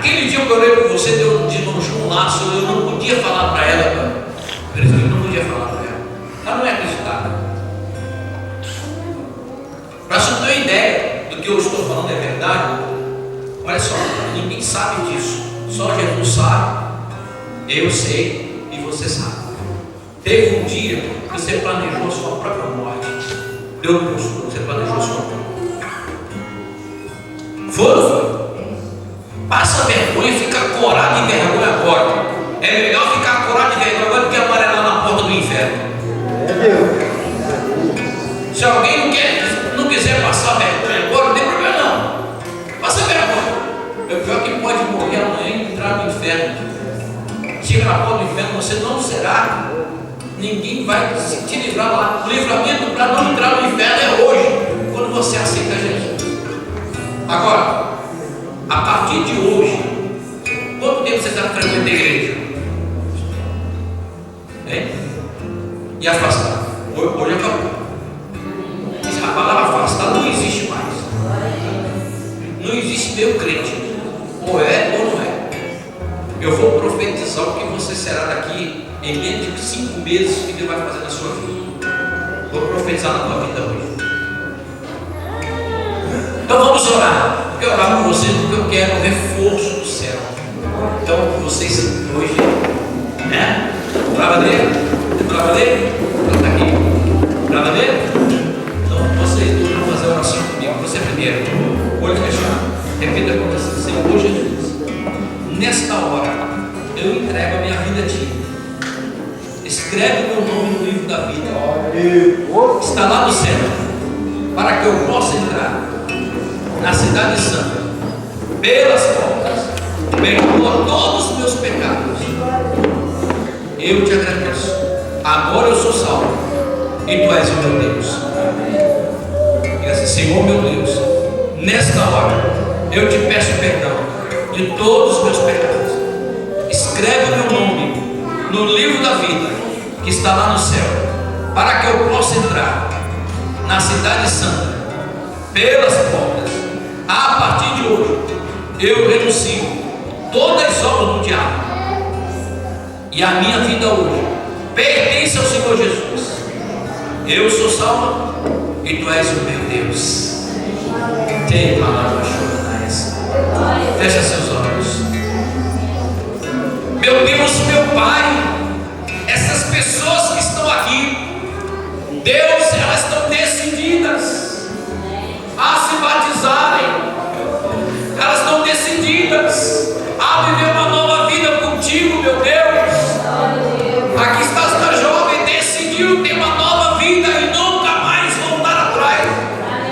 Aquele dia que eu orei por você, Deus desmanchou um laço. Eu não podia falar para ela, eu não podia falar para ela. Ela não é acreditada. Para você ter uma ideia do que eu estou falando é verdade, olha só, ninguém sabe disso, só Jesus sabe, eu sei e você sabe. Teve um dia que você planejou a sua própria morte. Deus mostrou, você planejou a sua morte. Foi? Passa vergonha, fica corado de vergonha agora. É melhor ficar corado de vergonha agora do que amarelar na porta do inferno. Se alguém não quiser passar vergonha agora, não tem problema não. Passa vergonha. É pior que pode morrer amanhã e entrar no inferno. Chega na porta do inferno, você não será. Ninguém vai te livrar lá. O livramento para não entrar no inferno é hoje, quando você aceita Jesus. Agora, a partir de hoje, quanto tempo você está frequentando a igreja? Hein? E afastado? Hoje acabou. A palavra afastado não existe mais. Não existe meio crente. Ou é ou não é. Eu vou profetizar o que você será daqui em menos de 5 meses que Deus vai fazer na sua vida. Vou profetizar na tua vida hoje. Então vamos orar. Eu quero orar com vocês porque eu quero reforço do céu. Então vocês hoje, né? Brava dele? Brava dele? Está aqui. Brava dele? Então vocês dois vão fazer oração comigo. Você primeiro. Olho fechado. Repita com você. Senhor Jesus, nesta hora eu entrego a minha vida a Ti. Escreve o meu nome no livro da vida. Está lá no céu, para que eu possa entrar na cidade santa, pelas portas, perdoa todos os meus pecados. Eu te agradeço. Agora eu sou salvo e Tu és o meu Deus. Diga assim: Senhor meu Deus, nesta hora eu te peço perdão de todos os meus pecados. Escreve o meu nome no livro da vida que está lá no céu, para que eu possa entrar na cidade santa, pelas portas. A partir de hoje eu renuncio todas as obras do diabo, e a minha vida hoje pertence ao Senhor Jesus. Eu sou salvo e Tu és o meu Deus. Tem palavra choranais. Fecha seus olhos. Meu Deus, meu Pai, essas pessoas que estão aqui, Deus, elas estão decididas a se batizarem. Elas estão decididas a viver uma nova vida contigo, meu Deus. Aqui está esta jovem, decidiu ter uma nova vida e nunca mais voltar atrás.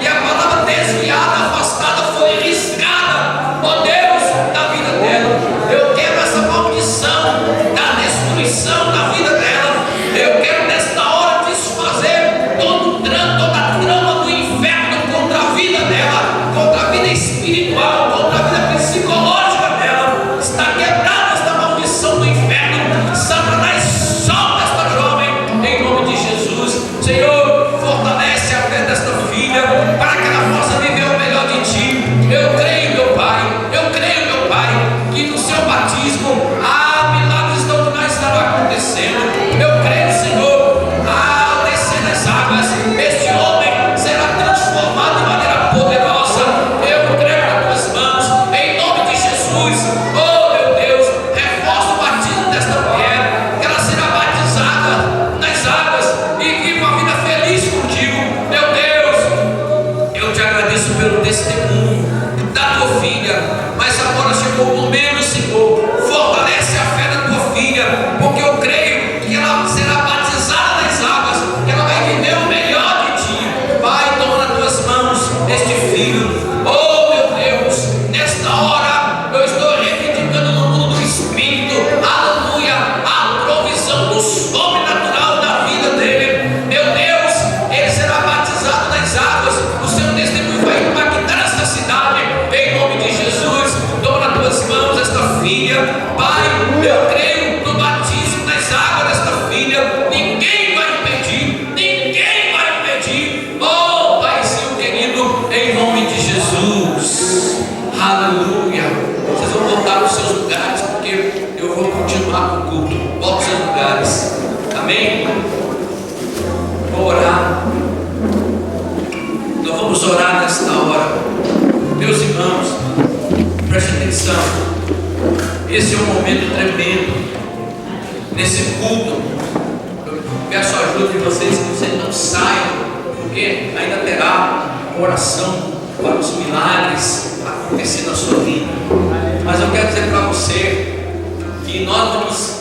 E a palavra desviada, afastada, foi riscada, ó Deus, da vida dela. Eu quero essa maldição da destruição da vida dela. Eu quero nesta hora desfazer toda a trama do inferno contra a vida dela, contra a vida espiritual, contra a vida psicológica dela. Está quebrada esta maldição do inferno. Satanás, solta esta jovem em nome de Jesus. Senhor, fortalece a fé desta filha para que ela possa viver o melhor de Ti. Eu creio, meu Pai, que no seu batismo milagres estão demais estarão acontecendo. Eu creio, Senhor, ao descer das águas, este homem será transformado de maneira poderosa. Eu creio nas Tuas mãos, em nome de Jesus. Oh meu Deus, reforça o batismo desta mulher, que ela será batizada nas águas e viva uma vida feliz contigo. Meu Deus, eu te agradeço pelo testemunho da Tua filha, mas agora chegou o momento, Senhor, fortalece a fé da Tua filha, porque eu creio que ela será batizada nas águas, que ela vai viver o melhor de Ti. Pai, toma nas Tuas mãos este filho. Oh meu Deus, nesta hora eu estou reivindicando no mundo do Espírito, aleluia, a provisão do sobrenatural da vida dele. Meu Deus, ele será batizado nas águas, o seu testemunho vai impactar esta cidade, em nome de Jesus. Toma nas Tuas mãos esta filha. Pai, eu creio no batismo nas águas desta filha. Ninguém vai impedir, ninguém vai impedir. Oh Paizinho querido, em nome de Jesus, aleluia. Vocês vão voltar Esse é um momento tremendo. Nesse culto, eu peço a ajuda de vocês, que vocês não saiam, porque ainda terá oração para os milagres acontecer na sua vida. Mas eu quero dizer para você que nós vamos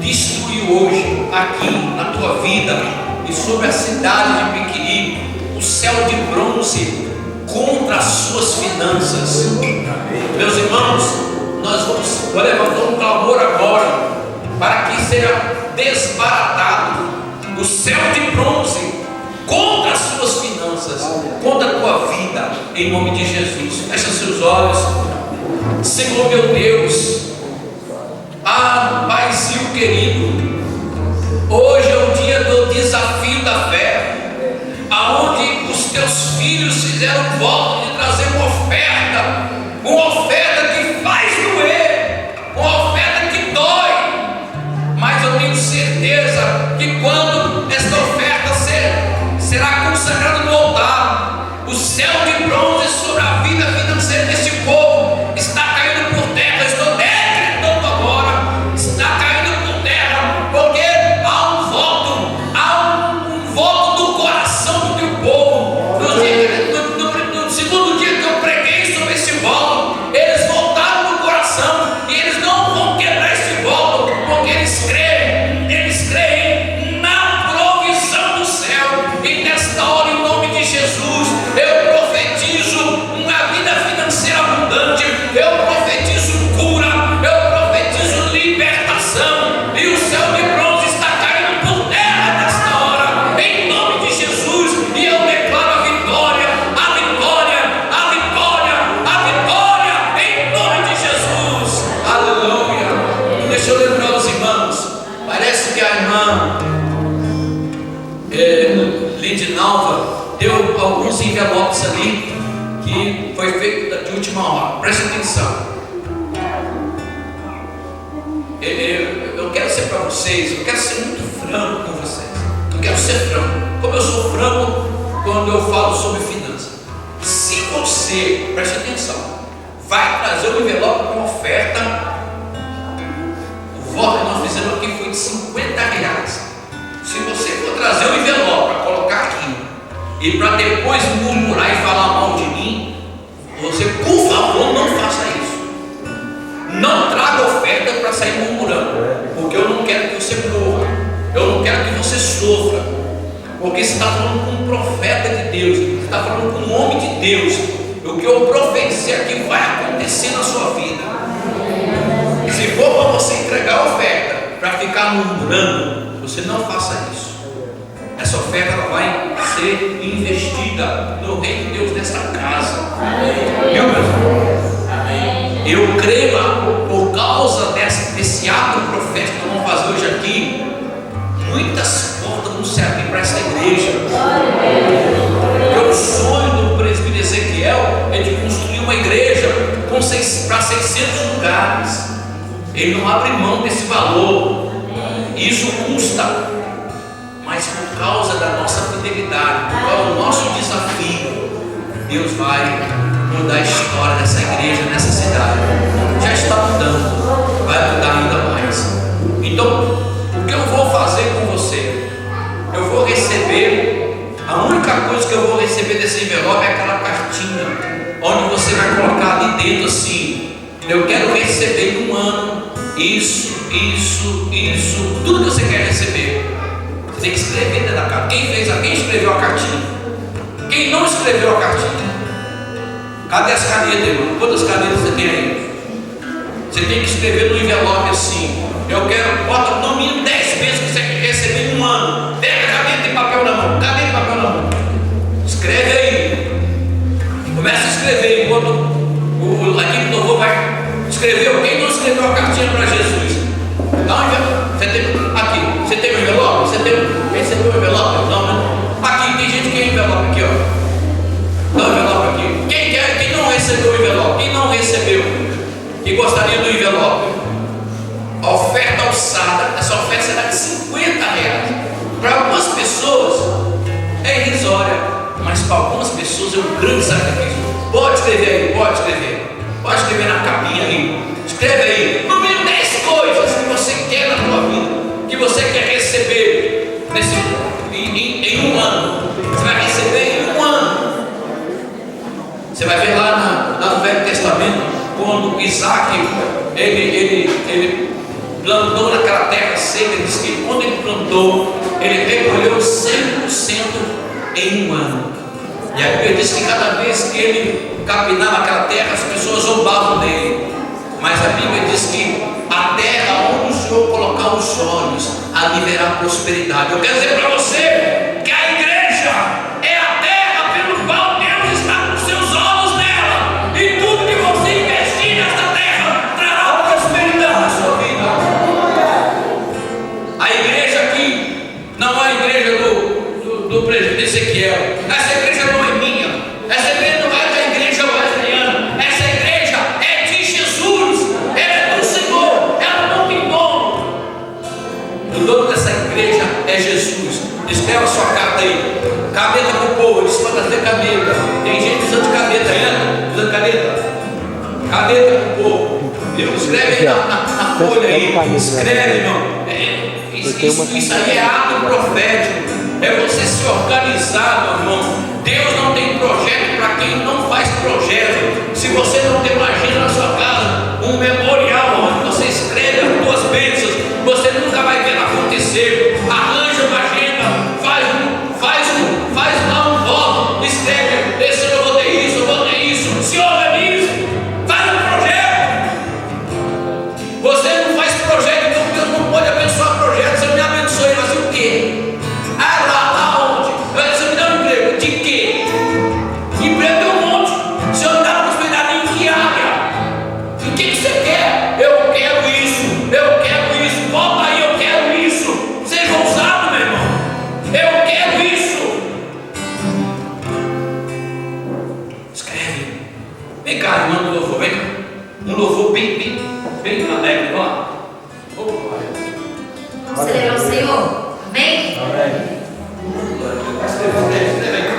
destruir hoje, aqui na tua vida e sobre a cidade de Piquiri, o céu de bronze contra as suas finanças. Meus irmãos, nós vamos levantar um clamor agora para que seja desbaratado o céu de bronze contra as suas finanças, contra a tua vida, em nome de Jesus. Fecha seus olhos. Senhor meu Deus, Paizinho querido, hoje é o dia do desafio da fé, aonde os teus filhos fizeram voto de trazer uma oferta que faz doer, uma oferta que dói, mas eu tenho certeza que quando esta oferta será consagrada no altar, o céu de bronze sobre a vida financeira desse povo está caindo por terra. Eu estou decretando agora, está caindo por terra, porque há um voto do coração do teu povo. No segundo dia que eu preguei sobre esse voto, eles voltaram no coração e eles não vão quebrar esse voto, porque eles creem na provisão do céu. E nesta hora, em nome de Jesus, eu profetizo uma vida financeira abundante, eu profetizo cura, eu profetizo libertação, e o céu de bronze está caindo por terra nesta hora, em nome de Jesus. E eu declaro a vitória, a vitória, a vitória, a vitória, em nome de Jesus. Aleluia. Deixa eu lembrar os irmãos, parece que a irmã Lindinalva deu alguns envelopes ali que foi feito de última hora. Preste atenção. Eu quero ser para vocês, eu quero ser muito franco com vocês. Eu quero ser franco, como eu sou franco quando eu falo sobre finanças. Se você, preste atenção, vai trazer um envelope com oferta, o voto que nós fizemos aqui foi de R$50. Se você for trazer um envelope para colocar aqui e para depois murmurar e falar mal de mim, você, por favor, não faça isso. Não traga oferta para sair murmurando, porque eu não quero que você morra, eu não quero que você sofra, porque você está falando com um profeta de Deus, você está falando com um homem de Deus. O que eu profetizei aqui vai acontecer na sua vida. Se for para você entregar a oferta para ficar murmurando, você não faça isso. Essa oferta ela vai ser investida no reino de Deus nessa casa. Viu, meus irmãos? Eu creio, por causa desse ato profético que vamos fazer hoje aqui, muitas portas vão se abrir para essa igreja. Porque o sonho do presbítero Ezequiel é de construir uma igreja para 600 lugares. Ele não abre mão desse valor. Isso custa, mas por causa da nossa fidelidade, por causa do nosso desafio, Deus vai mudar a história dessa igreja, nessa cidade. Já está mudando, vai mudar ainda mais. Então, o que eu vou fazer com você? Eu vou receber, a única coisa que eu vou receber desse envelope é aquela cartinha, onde você vai colocar ali dentro assim: eu quero receber em um ano isso, tudo que você quer receber. Você tem que escrever dentro da carta. Quem escreveu a cartinha? Quem não escreveu a cartinha? Cadê as canetas, irmão? Quantas canetas você tem aí? Você tem que escrever no envelope assim: eu quero, bota no mínimo 10 vezes que você quer receber em um ano. Pega a caneta e papel na mão, caneta e papel na mão. Escreve aí. Começa a escrever enquanto o aqui do louvor vai. Escreveu? Quem não escreveu a cartinha para Jesus? Dá um envelope. Você tem aqui. Você tem um envelope? Recebeu um envelope? Não, né? Aqui, tem gente que tem envelope aqui, ó. Dá um envelope aqui. Quem não recebeu o envelope? Quem não recebeu? Que gostaria do envelope? A oferta alçada. Essa oferta será de R$50. Para algumas pessoas é irrisória, mas para algumas pessoas é um grande sacrifício. Pode escrever aí, pode escrever. Pode escrever na capinha aí. Escreve aí. No mínimo plantou naquela terra seca, diz que quando ele plantou, ele recolheu 100% em um ano. E a Bíblia diz que cada vez que ele capinava aquela terra, as pessoas zombavam dele. Mas a Bíblia diz que a terra onde o Senhor colocar os olhos, ali verá prosperidade. Eu quero dizer para você que a igreja é a terra pelo qual Deus está com seus olhos nela. E tudo que você investir nesta terra trará prosperidade na sua vida. A igreja aqui não é a igreja do presbítero Ezequiel. Essa igreja não é minha. Essa igreja não é da igreja wesleyana. Essa igreja é de Jesus. Ela é do Senhor. Ela não tem dono. O dono dessa igreja é Jesus. Escreva a sua carta aí. Caneta para o povo. Eles podem trazer caneta. Tem gente usando caneta ainda. Usando caneta. Caneta para o povo. Escreve aí na folha aí. Escreve, irmão. Isso aí é ato profético. É você se organizar, meu irmão. Deus não tem projeto para quem não faz projeto. Se você não tem uma agenda na sua casa, um memorial onde você escreve as suas bênçãos, você nunca vai ver acontecer. Arranja uma agenda, faz lá um voto, escreve: esse eu vou ter isso, eu vou ter isso. Se organize, faz um projeto. Você não faz projeto, então Deus não pode abençoar projeto. Você não me abençoe, mas o quê? Lá onde? Você me dá um emprego, de quê? Emprego é um monte. Se eu me dá prosperidade em que área? O que você quer? Eu quero isso, volta aí, eu quero isso. Seja ousado, meu irmão. Eu quero isso. Escreve. Vem cá, irmão do louvor, vem cá. Um louvor bem alegre, vamos lá. Vamos celebrar o Senhor? Amém? Amém. Escreve aí.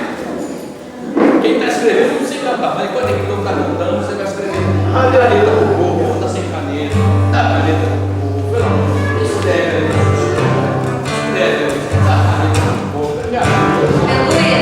Quem está escrevendo não precisa cantar, mas enquanto ele não está cantando, você vai escrever. A caneta do povo, está sem caneta. Dá a caneta do povo, pelo amor de Deus. Escreve, dá a caneta do povo. Aleluia.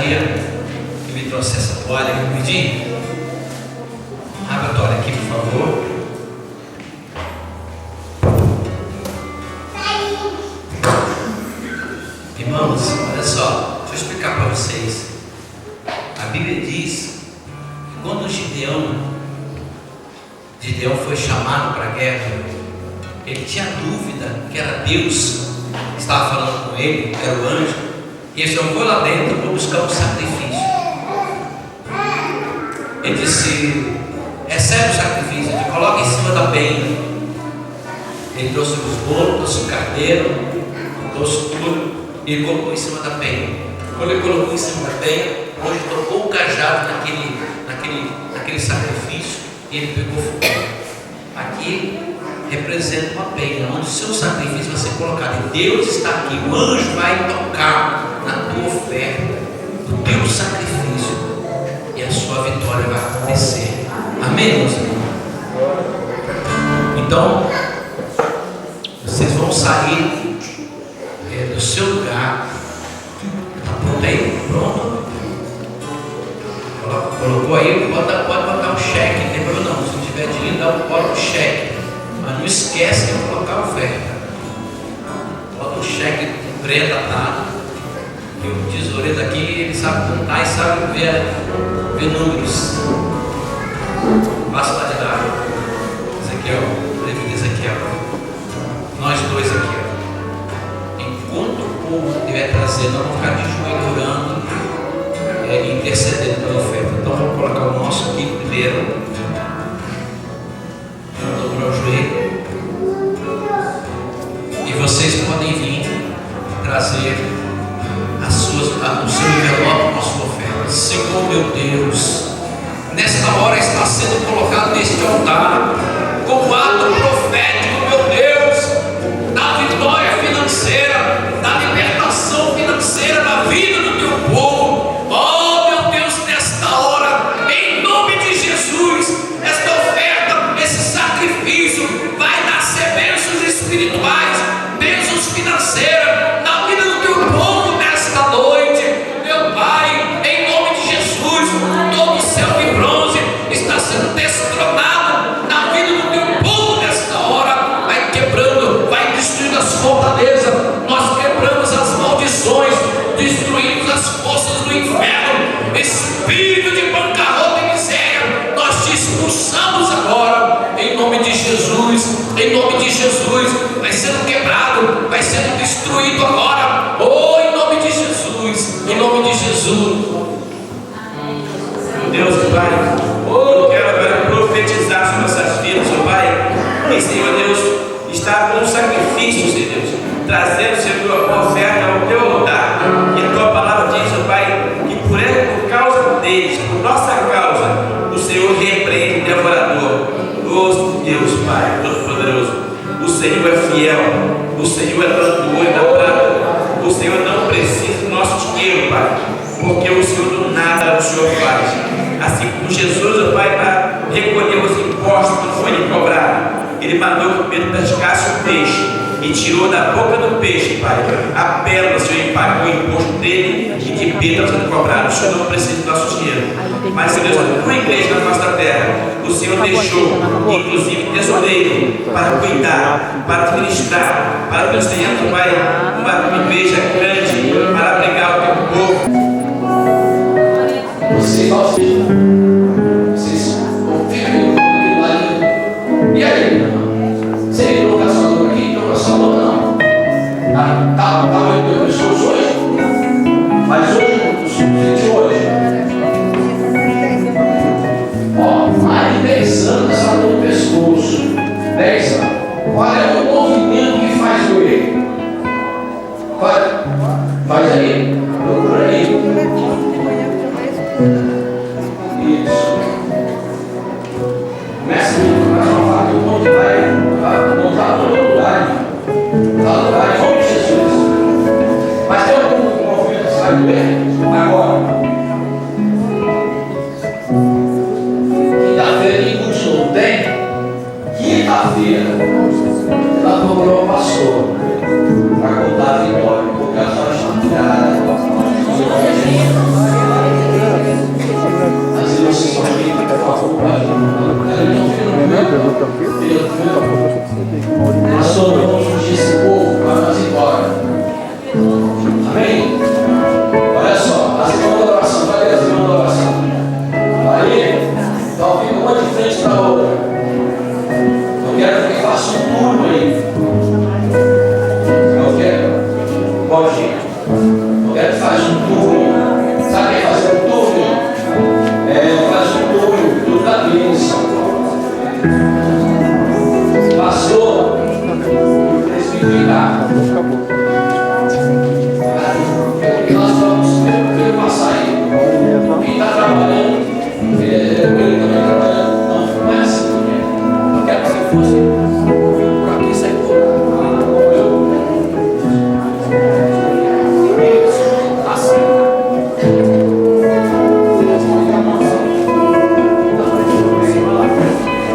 gostaria que me trouxesse essa toalha que eu pedi. Abra a toalha aqui, por favor. Irmãos, olha só, deixa eu explicar para vocês. A Bíblia diz que quando Gideão foi chamado para a guerra, ele tinha dúvida que era Deus que estava falando com ele, era o anjo, e ele só foi lá dentro para buscar um sacrifício. Ele disse: recebe o sacrifício, ele coloca em cima da penha. Ele trouxe os bolos, trouxe o carneiro, trouxe tudo, e ele colocou em cima da penha. Quando ele colocou em cima da penha, onde tocou o cajado naquele sacrifício, e ele pegou fogo. Aqui representa uma penha, onde o seu sacrifício vai ser colocado. E Deus está aqui, o anjo vai tocar na tua oferta, no teu sacrifício, e a sua vitória vai acontecer. Amém, meus irmãos? Então, vocês vão sair do seu lugar. Está pronto aí? Pronto? Colocou aí, pode botar o cheque, não tem problema não. Se tiver dinheiro, bota o cheque. Mas não esquece de colocar a oferta. Bota o cheque preto atado. E o tesoureiro daqui, ele sabe contar e sabe ver números. Passa lá de lá. Ezequiel, livro de Ezequiel. Nós dois aqui, ó. Enquanto o povo estiver trazendo, nós vamos ficar de joelho orando, intercedendo pela oferta. Então vamos colocar o nosso aqui primeiro. Dobrar o joelho. E vocês podem vir trazer o seu envelope com a sua oferta. Senhor meu Deus, nesta hora está sendo colocado neste altar como ato profético, meu Deus, da vitória financeira, da libertação financeira da vida do teu povo. Oh meu Deus, nesta hora, em nome de Jesus, esta oferta, esse sacrifício vai nascer bênçãos espirituais, bênçãos financeiras na vida do teu povo nesta noite. Meu Pai, em nome de Jesus, todo o céu de bronze está sendo destronado na vida do teu povo nesta hora. Vai quebrando, vai destruindo as fortalezas. Nós quebramos as maldições, destruímos as forças do inferno. Espírito de bancarrota e miséria, nós te expulsamos agora, em nome de Jesus. Em nome de Jesus, vai sendo quebrado, vai sendo destruído agora. Oh, em nome de Jesus, em nome de Jesus. Meu Deus, Pai, eu quero agora profetizar sobre essas vidas, ó Pai. E Senhor Deus, está com um sacrifício, Senhor Deus, trazendo, Senhor, a oferta ao teu altar. E a tua palavra diz, ó Pai, que por causa deles, por nossa causa, o Senhor repreende o devorador. Oh Deus, Pai, Todo-Poderoso, o Senhor é fiel, o Senhor é dono do ouro e da prata. O Senhor não precisa do nosso dinheiro, Pai, porque o Senhor do nada o Senhor faz. Assim como Jesus, ó Pai, para recolher os impostos que foi lhe cobrado, Ele mandou que Pedro pescasse o peixe e tirou da boca do peixe, Pai, a pérola, Senhor, e pagou o imposto dele e de Pedro estava sendo cobrado. O Senhor não precisa do nosso dinheiro, mas, Senhor Deus, a tua igreja na nossa terra, o Senhor deixou, inclusive, tesoureiro para cuidar, para administrar, para que nós tenhamos, Pai, uma igreja grande para abrigar o teu povo. Vocês confirmam aquilo ali. E aí? Você ele colocar sua dor aqui, colocar sua dor não. Tá o meu pescoço hoje? Mas hoje, de hoje. Ó, mais de 10 anos essa dor no pescoço. 10 anos. Qual é o movimento que faz doer? Faz aí. Procura aí. Isso. Começa a falar que o mundo vai montar no meu lugar. Está no lugar, em nome de Jesus. Mas tem algum movimento que vai doer? Agora. Quinta-feira em curso não tem? Quinta-feira. Ela procurou o pastor para contar a vitória, porque ela está chateada. quero fazer um turno. Sabe fazer um turno? Fazer um turno da bênção. Pastor, presbiteriano. Nós vamos passar aí. Quem está trabalhando, ele também trabalhando. Não é assim, né? Eu quero que você fosse por aqui e sair por lá. Assim.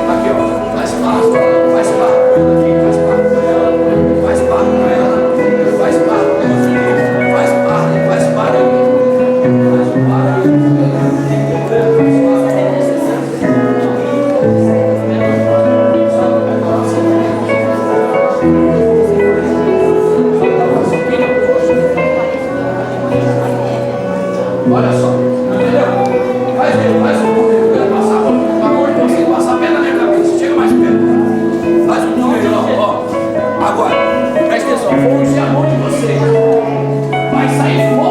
Aqui, ó. Faz parte com ela. Faz parte com ela aqui. Faz parte com ela. Faz parte com ela. Faz parte com ela. Faz parte. Faz parte. Olha só, entendeu? Faz um pouco, eu quero passar, pelo amor de Deus, passar a pé na minha cabeça, chega mais perto. Faz um pouco melhor, ó. Agora, presta atenção, vou encher a mão de vocês. Vai sair fora.